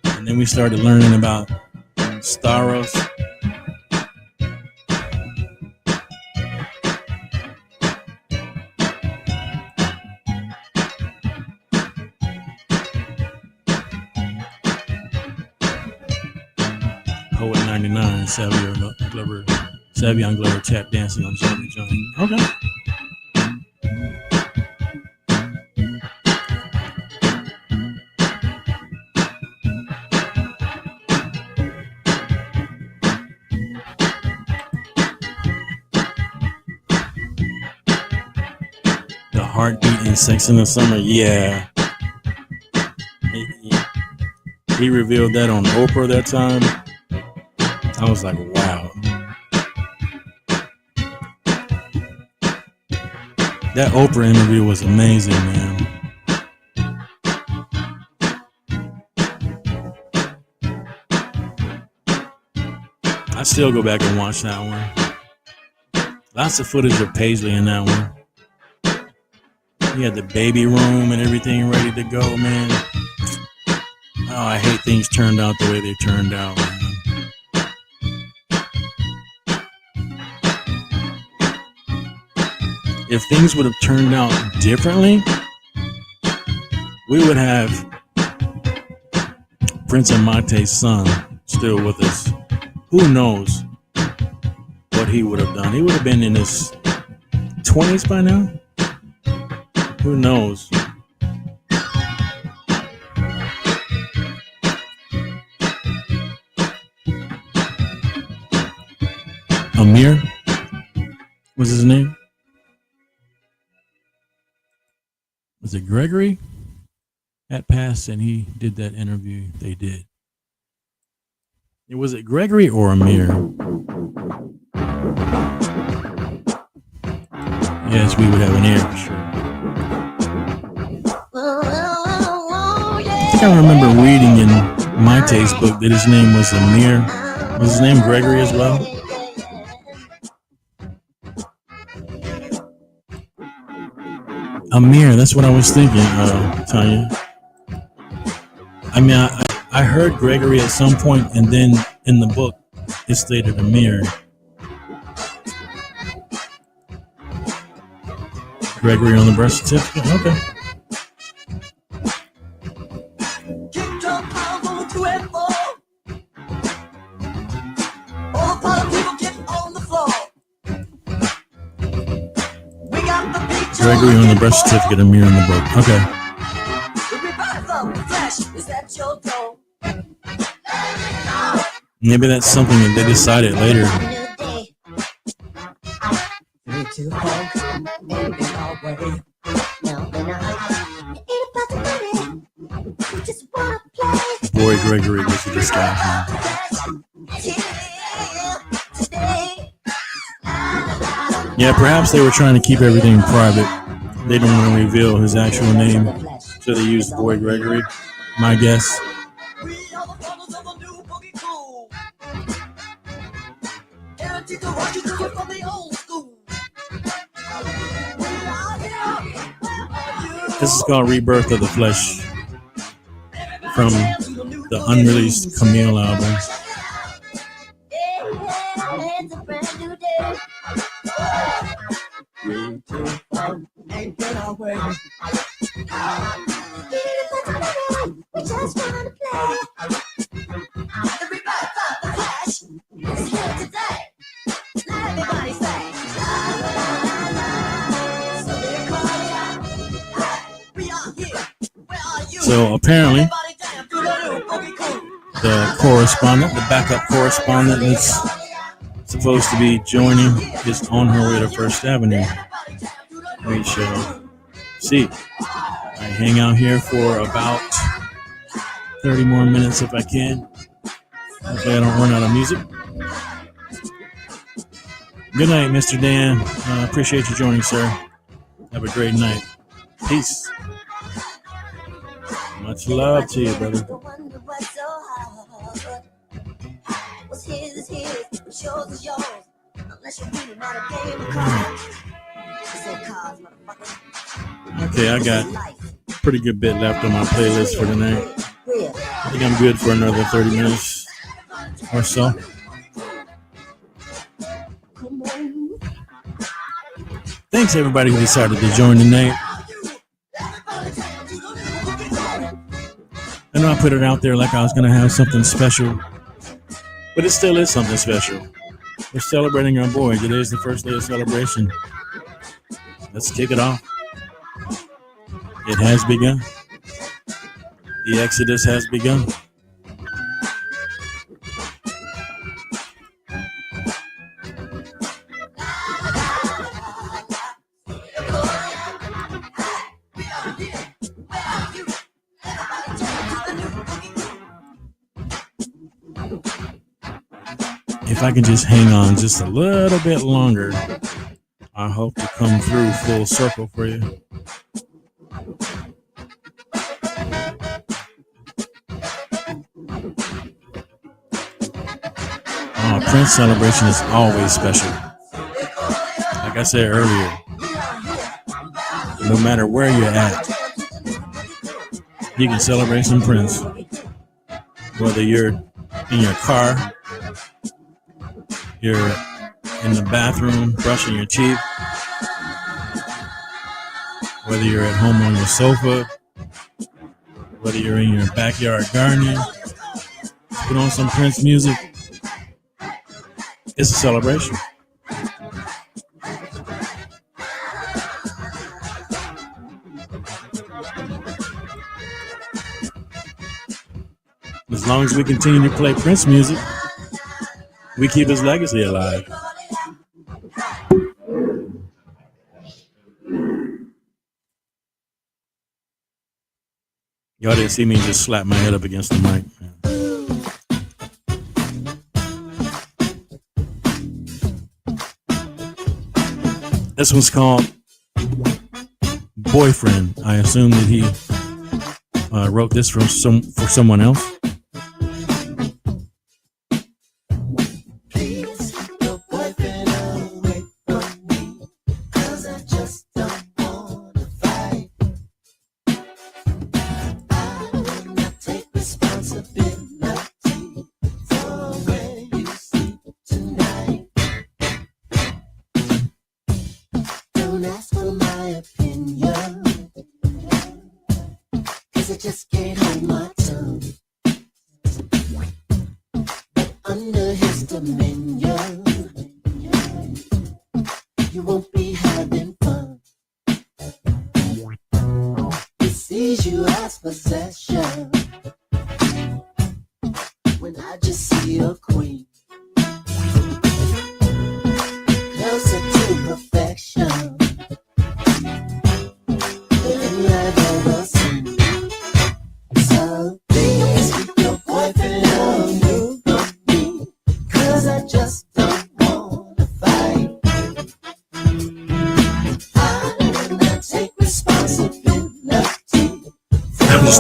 Speaker 2: And then we started learning about Staros. Poet 99, Savion Glover tap dancing on Johnny Johnny. Okay. The Heartbeat and Sex in the Summer, yeah. He revealed that on Oprah that time. I was like, wow. That Oprah interview was amazing, man. I still go back and watch that one. Lots of footage of Paisley in that one. He had the baby room and everything ready to go, man. Oh, I hate things turned out the way they turned out, man. If things would have turned out differently, we would have Prince and Mate's son still with us. Who knows what he would have done? He would have been in his 20s by now. Who knows? Amir was his name. Was it Gregory? Had passed and he did that interview. They did. Was it Gregory or Amir? Yes, we would have an ear for sure. I think I remember reading in Mate's book that his name was Amir. Was his name Gregory as well? Amir, that's what I was thinking, Tanya. I mean, I heard Gregory at some point, and then in the book, it stated Amir. Gregory on the birth certificate? Okay. Gregory on the birth certificate, Amir in the book. Okay. Maybe that's something that they decided later. Boy Gregory was this guy. Yeah, perhaps they were trying to keep everything private. They didn't want to reveal his actual name, so they used Boy Gregory. My guess. This is called Rebirth of the Flesh from the unreleased Camille album. So apparently, the correspondent, the backup correspondent, is supposed to be joining, is on her way to First Avenue. We shall see. I hang out here for about 30 more minutes if I can. Hopefully I don't run out of music. Good night, Mr. Dan. Appreciate you joining, sir. Have a great night. Peace. Much love to you, brother. Okay, I got a pretty good bit left on my playlist for tonight. I think I'm good for another 30 minutes or so. Thanks everybody who decided to join tonight. I know I put it out there like I was going to have something special, but it still is something special. We're celebrating our boy. Today's the first day of celebration. Let's kick it off. It has begun. The Exodus has begun. If I can just hang on just a little bit longer, I hope to come through full circle for you. Prince Celebration is always special. Like I said earlier, no matter where you're at, you can celebrate some Prince. Whether you're in your car, you're in the bathroom brushing your teeth, whether you're at home on your sofa, whether you're in your backyard gardening, put on some Prince music. It's a celebration. As long as we continue to play Prince music, we keep his legacy alive. Y'all didn't see me just slap my head up against the mic. This one's called Boyfriend. I assume that he wrote this for someone else.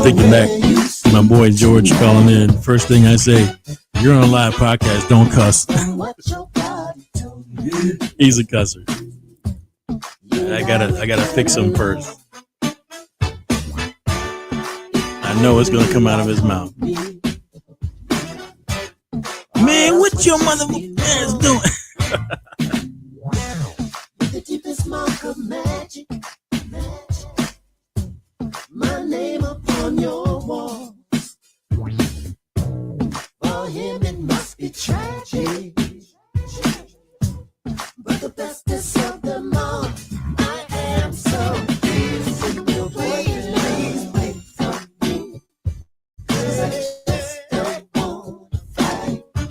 Speaker 2: Thinking back, my boy George calling in. First thing I say, you're on a live podcast, don't cuss. He's a cusser. I gotta fix him first. I know it's gonna come out of his mouth. Man, what your motherfucking parents doing? The deepest mark of magic. My name upon your walls. For him it must be tragic, but the bestest of them all. I am so pleased in your way. Please wait for me, 'cause I just don't want to fight. I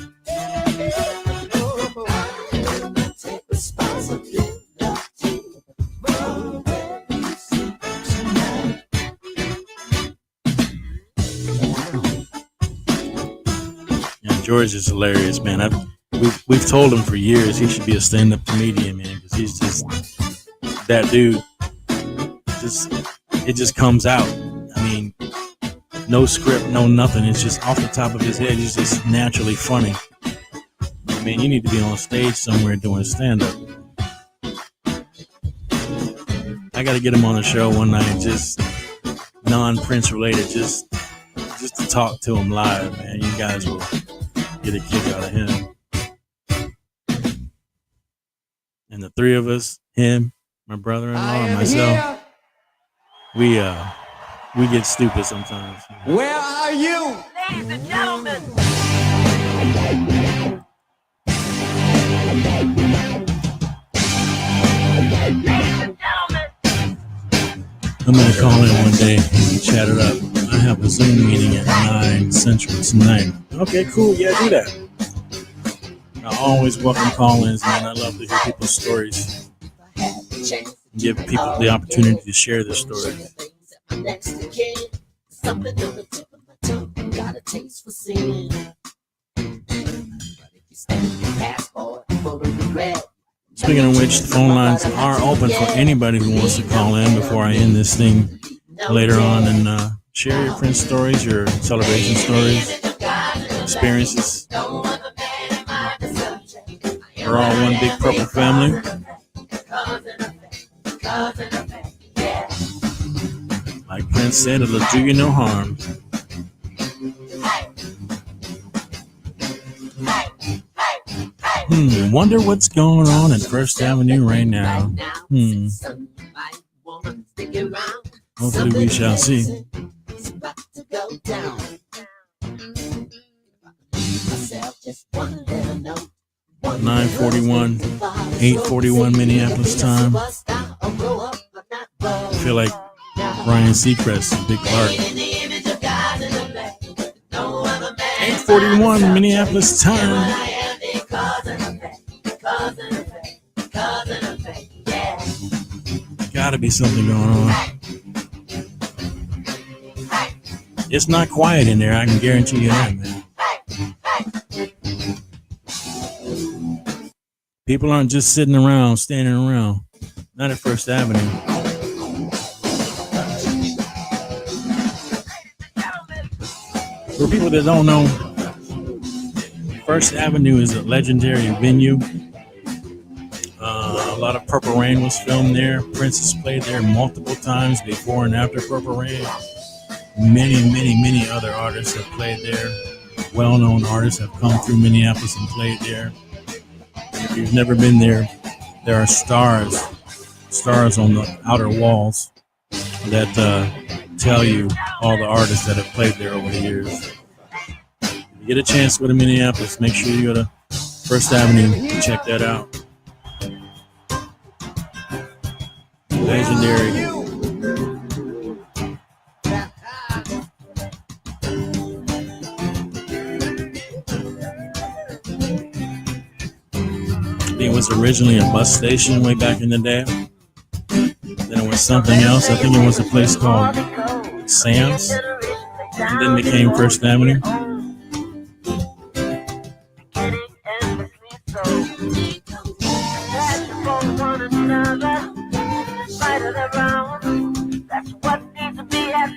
Speaker 2: will not take responsibility for where you sleep tonight. George is hilarious, man. We've told him for years he should be a stand-up comedian, man, because he's just that dude. It just comes out. I mean, no script, no nothing. It's just off the top of his head. He's just naturally funny. I mean, you need to be on stage somewhere doing stand-up. I got to get him on the show one night, just non-Prince related, just to talk to him live, man. You guys will get a kick out of him. And the three of us, him, my brother-in-law, and myself, we get stupid sometimes.
Speaker 4: Where are you?
Speaker 7: Ladies and gentlemen.
Speaker 2: I'm going to call in one day and chat it up. I have a Zoom meeting at 9 Central tonight. Okay, cool. Yeah, do that. I always welcome call-ins, man. I love to hear people's stories. Give people the opportunity to share their stories. Speaking of which, the phone lines are open for anybody who wants to call in before I end this thing later on and share your Prince stories, your celebration stories, experiences. We're all one big purple family. Like Prince said, it'll do you no harm. Wonder what's going on at First Avenue right now. Hopefully we shall see. 9:41, 8:41 Minneapolis time. I feel like Ryan Seacrest, Big Clark. 8:41 Minneapolis time. Gotta be something going on. It's not quiet in there, I can guarantee you that, man. People aren't just sitting around, standing around. Not at First Avenue. For people that don't know, First Avenue is a legendary venue. A lot of Purple Rain was filmed there. Prince has played there multiple times before and after Purple Rain. Many other artists have played there. Well-known artists have come through Minneapolis and played there. If you've never been there, there are stars on the outer walls that tell you all the artists that have played there over the years. If you get a chance to go to Minneapolis, make sure you go to First Avenue and check that out. Legendary. It was originally a bus station way back in the day. Then it was something else. I think it was a place called Sam's. And then became First Avenue.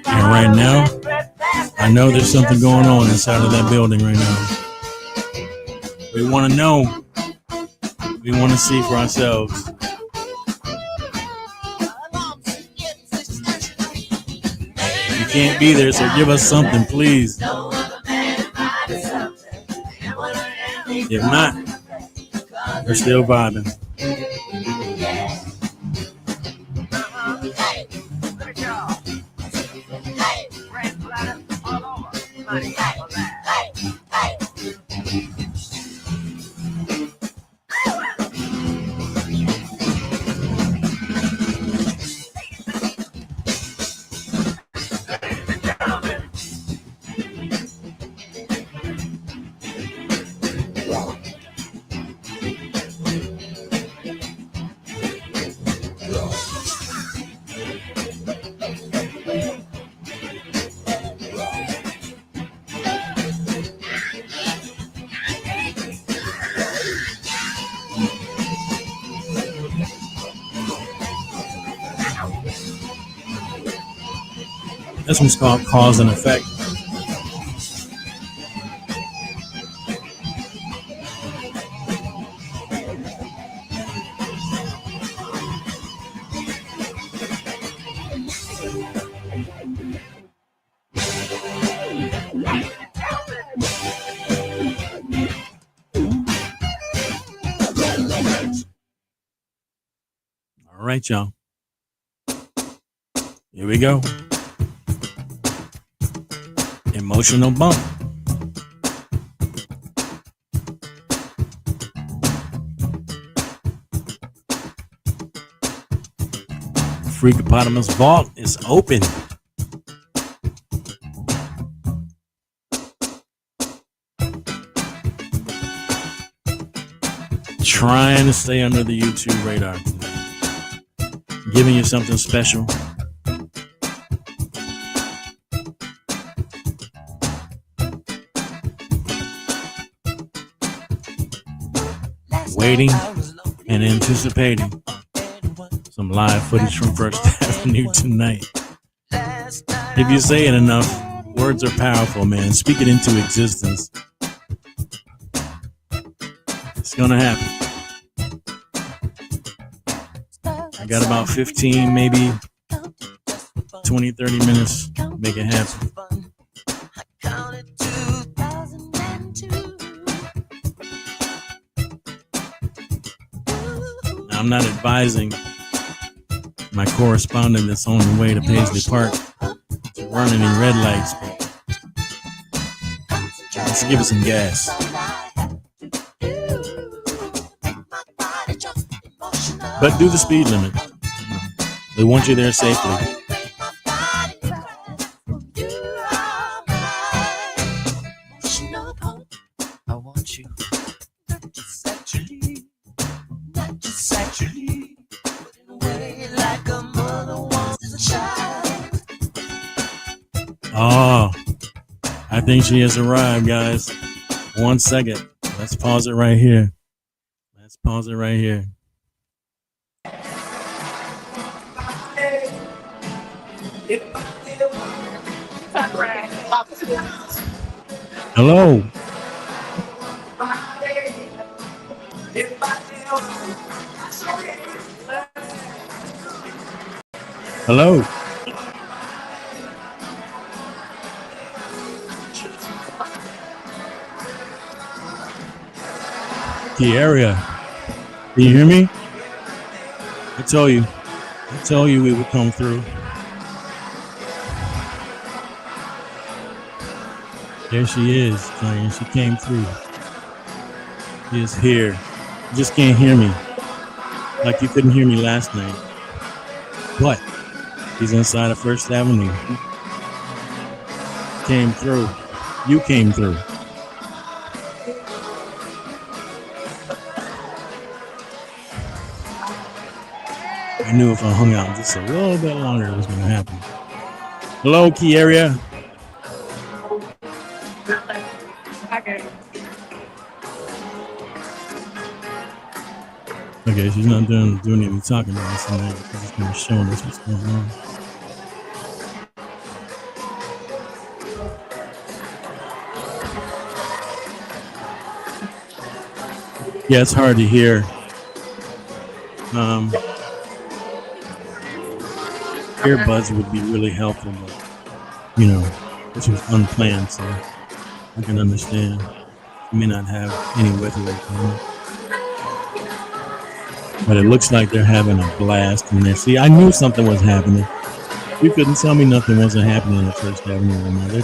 Speaker 2: And right now, I know there's something going on inside of that building right now. We want to know. We want to see for ourselves. You can't be there, so give us something, please. If not, we're still vibing. This one's called Cause and Effect. All right, y'all. Here we go. Emotional bump. Freakopotamus Vault is open. Trying to stay under the YouTube radar tonight. Giving you something special. Waiting and anticipating some live footage from First Avenue tonight. If you say it enough, words are powerful, man. Speak it into existence. It's gonna happen. I got about 15, maybe 20, 30 minutes to make it happen. Now, I'm not advising my correspondent that's on the way to Paisley Park to run any red lights, but let's give it some gas. But do the speed limit. They want you there safely.
Speaker 4: I want you not just actually, but in a way like a mother wants a child.
Speaker 2: Oh, I think she has arrived, guys. 1 second. Let's pause it right here. Let's pause it right here. Hello. Hello. The area. Can you hear me? I told you we would come through. There she is, Diane. She came through. She is here. You just can't hear me. Like you couldn't hear me last night. What? She's inside of First Avenue. Came through. You came through. I knew if I hung out just a little bit longer, it was going to happen. Hello, Key Area. Okay, she's not doing any talking about us tonight because it's going to show us what's going on. Yeah, it's hard to hear. Earbuds would be really helpful, but you know, this was unplanned, so I can understand. You may not have any with it. But it looks like they're having a blast in there. See, I knew something was happening. You couldn't tell me nothing wasn't happening at First Avenue or another.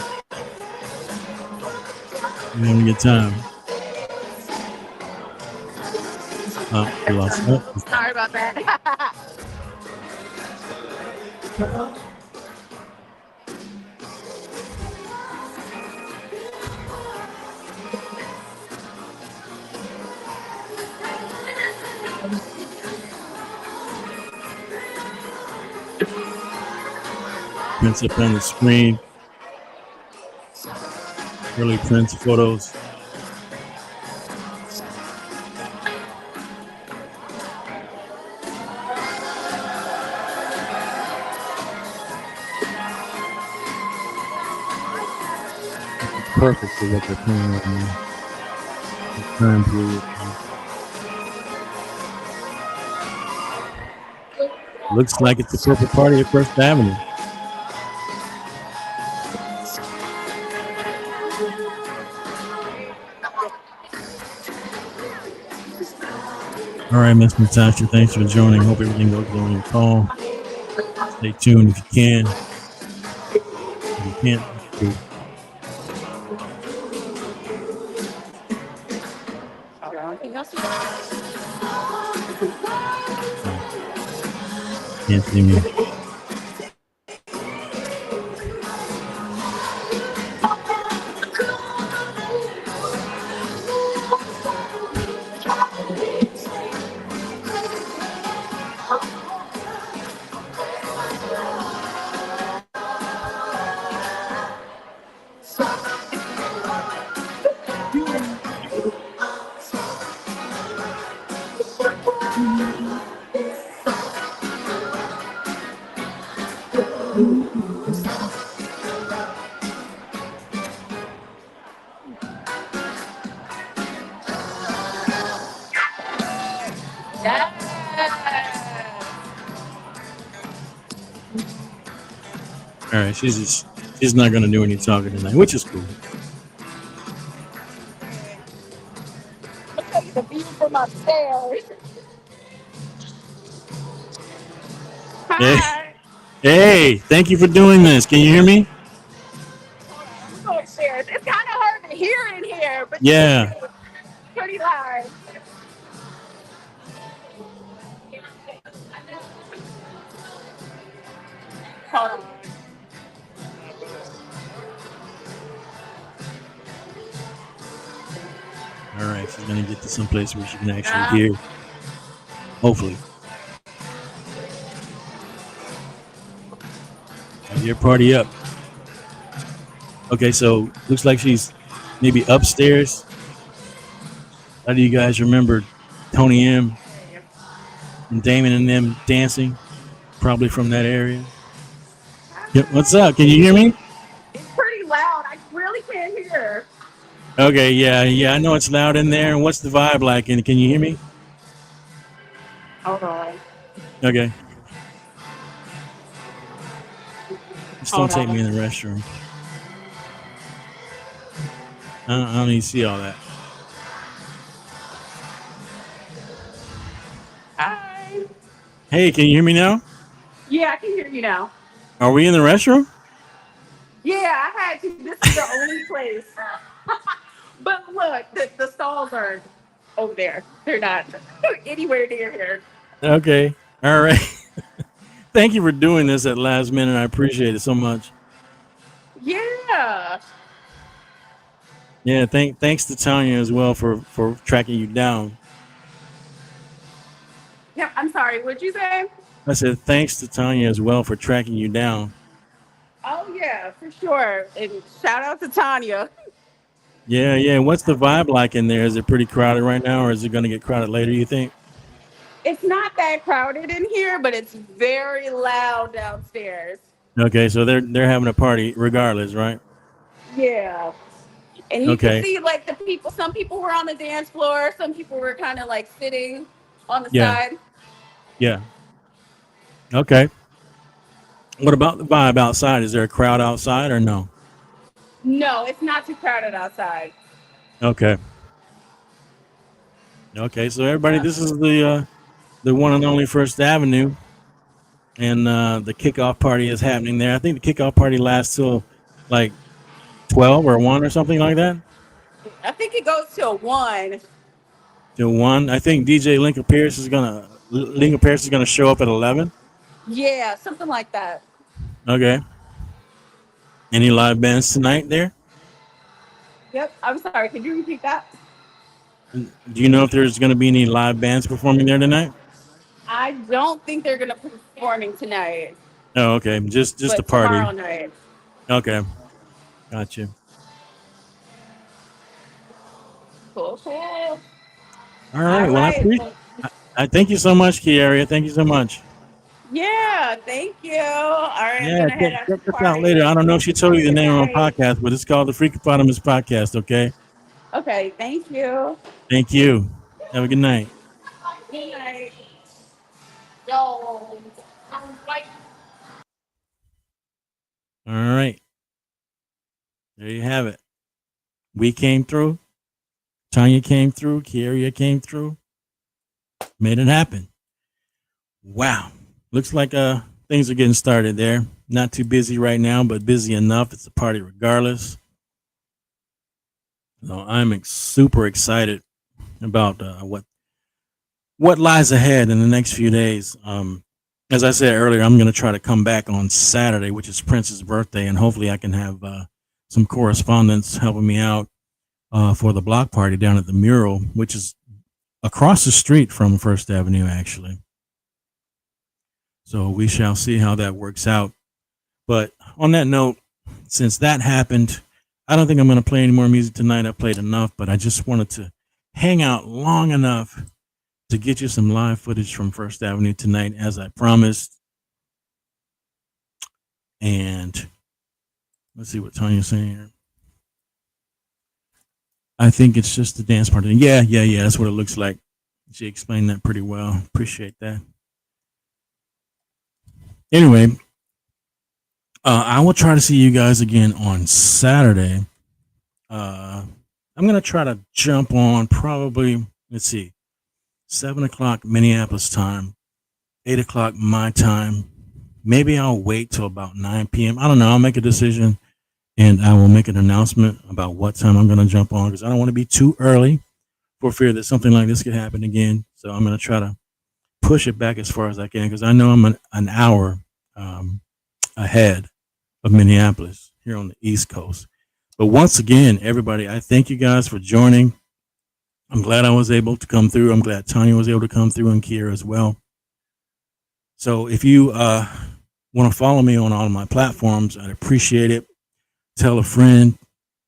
Speaker 2: You're having a good time. Oh, we lost it.
Speaker 7: Sorry about that.
Speaker 2: Prince up on the screen. Early Prince photos. perfect for what they're playing right now. The time period. Looks like it's the purple party at First Avenue. All right, Miss Natasha, thanks for joining. Hope everything goes well on your call. Stay tuned if you can. If you can't, that's cool. Can't see me. All right, she's not gonna do any talking tonight, which is cool.
Speaker 7: The view from upstairs.
Speaker 2: Hey,
Speaker 7: Hi.
Speaker 2: hey, thank you for doing this. Can you hear me?
Speaker 7: I'm going upstairs. It's kind of hard to hear in here, but
Speaker 2: Yeah.
Speaker 7: it's pretty loud. Hold on.
Speaker 2: All right, she's gonna get to some place where she can actually hear. Hopefully. Have your party up. Okay, so looks like she's maybe upstairs. How do you guys remember Tony M and Damon and them dancing? Probably from that area. Yep. What's up? Can you hear me?
Speaker 7: It's pretty loud. I really can't hear.
Speaker 2: Okay, yeah. I know it's loud in there. And what's the vibe like? And can you hear me?
Speaker 7: Hold on.
Speaker 2: Okay. Just don't
Speaker 7: Hold
Speaker 2: take
Speaker 7: on.
Speaker 2: me in the restroom. I don't need to see all that.
Speaker 7: Hi.
Speaker 2: Hey, can you hear me now?
Speaker 7: Yeah, I can hear you now.
Speaker 2: Are we in the restroom?
Speaker 7: Yeah, I had to. This is the only place. But look, the stalls are over there. They're not anywhere near here.
Speaker 2: Okay. All right. Thank you for doing this at last minute. I appreciate it so much.
Speaker 7: Yeah.
Speaker 2: Yeah, thanks to Tanya as well for tracking you down.
Speaker 7: Yeah, I'm sorry. What'd you say?
Speaker 2: I said thanks to Tanya as well for tracking you down.
Speaker 7: Oh yeah, for sure. And shout out to Tanya.
Speaker 2: Yeah. What's the vibe like in there? Is it pretty crowded right now, or is it going to get crowded later, you think?
Speaker 7: It's not that crowded in here, but it's very loud downstairs.
Speaker 2: Okay, so they're having a party regardless, right?
Speaker 7: Yeah. And you can
Speaker 2: Okay.
Speaker 7: see like the people, some people were on the dance floor, some people were kind of like sitting on the
Speaker 2: Yeah.
Speaker 7: side.
Speaker 2: Yeah. Okay. What about the vibe outside? Is there a crowd outside or no?
Speaker 7: No, it's not too crowded outside.
Speaker 2: Okay. Okay, so everybody, this is the one and only First Avenue, and the kickoff party is happening there. I think the kickoff party lasts till like 12 or 1 or something like that.
Speaker 7: I think it goes to a 1.
Speaker 2: Till 1. I think DJ Lincoln Pierce is gonna show up at 11.
Speaker 7: Yeah, something like that.
Speaker 2: Okay. Any live bands tonight there?
Speaker 7: Yep. I'm sorry. Could you repeat that?
Speaker 2: Do you know if there's gonna be any live bands performing there tonight?
Speaker 7: I don't think they're gonna be performing tonight,
Speaker 2: Oh, okay. Just
Speaker 7: but
Speaker 2: a party.
Speaker 7: tomorrow night.
Speaker 2: Okay. Gotcha.
Speaker 7: Cool.
Speaker 2: All right.
Speaker 7: All
Speaker 2: Well,
Speaker 7: right.
Speaker 2: I thank you so much, Kiaria. Thank you so much.
Speaker 7: Yeah, thank you. All right, I'm
Speaker 2: Yeah,
Speaker 7: gonna head out to
Speaker 2: check
Speaker 7: the
Speaker 2: this out
Speaker 7: party.
Speaker 2: later. I don't know if she told you the
Speaker 7: Good
Speaker 2: name of her
Speaker 7: night.
Speaker 2: podcast, but it's called the Freakopotamus Podcast. Okay.
Speaker 7: Okay, thank you.
Speaker 2: Thank you. Have a good night.
Speaker 7: Good night. Yo. Like
Speaker 2: All right. There you have it. We came through. Tanya came through. Kieria came through. Made it happen. Wow. Looks like things are getting started there. Not too busy right now, but busy enough. It's a party regardless. So I'm super excited about what lies ahead in the next few days. As I said earlier, I'm going to try to come back on Saturday, which is Prince's birthday, and hopefully I can have some correspondence helping me out for the block party down at the mural, which is across the street from First Avenue, actually. So we shall see how that works out. But on that note, since that happened, I don't think I'm going to play any more music tonight. I played enough, but I just wanted to hang out long enough to get you some live footage from First Avenue tonight, as I promised. And let's see what Tanya's saying here. I think it's just the dance party. Yeah. That's what it looks like. She explained that pretty well. Appreciate that. Anyway, I will try to see you guys again on Saturday. I'm going to try to jump on probably, let's see, 7 o'clock Minneapolis time, 8 o'clock my time. Maybe I'll wait till about 9 p.m. I don't know. I'll make a decision and I will make an announcement about what time I'm going to jump on because I don't want to be too early for fear that something like this could happen again. So I'm going to try to push it back as far as I can because I know I'm an hour ahead of Minneapolis here on the East Coast. But once again, everybody, I thank you guys for joining. I'm glad I was able to come through. I'm glad Tanya was able to come through and Kiera as well. So if you want to follow me on all of my platforms, I'd appreciate it. Tell a friend,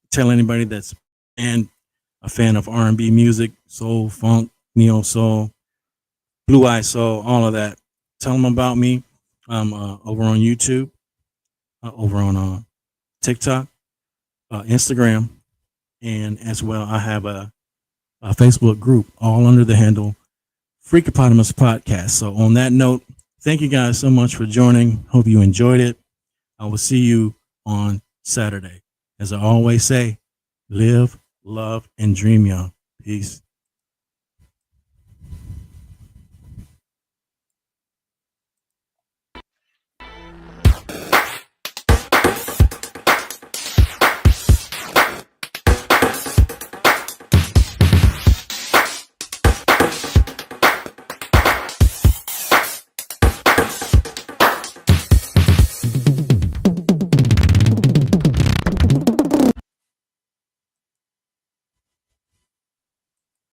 Speaker 2: tell anybody that's a fan of R&B music, soul, funk, neo soul, blue eye soul, all of that. Tell them about me. I'm over on YouTube, over on TikTok, Instagram, and as well I have a Facebook group all under the handle Freakopotamus Podcast. So on that note, thank you guys so much for joining. Hope you enjoyed it. I will see you on Saturday. As I always say, live, love, and dream, y'all. Peace.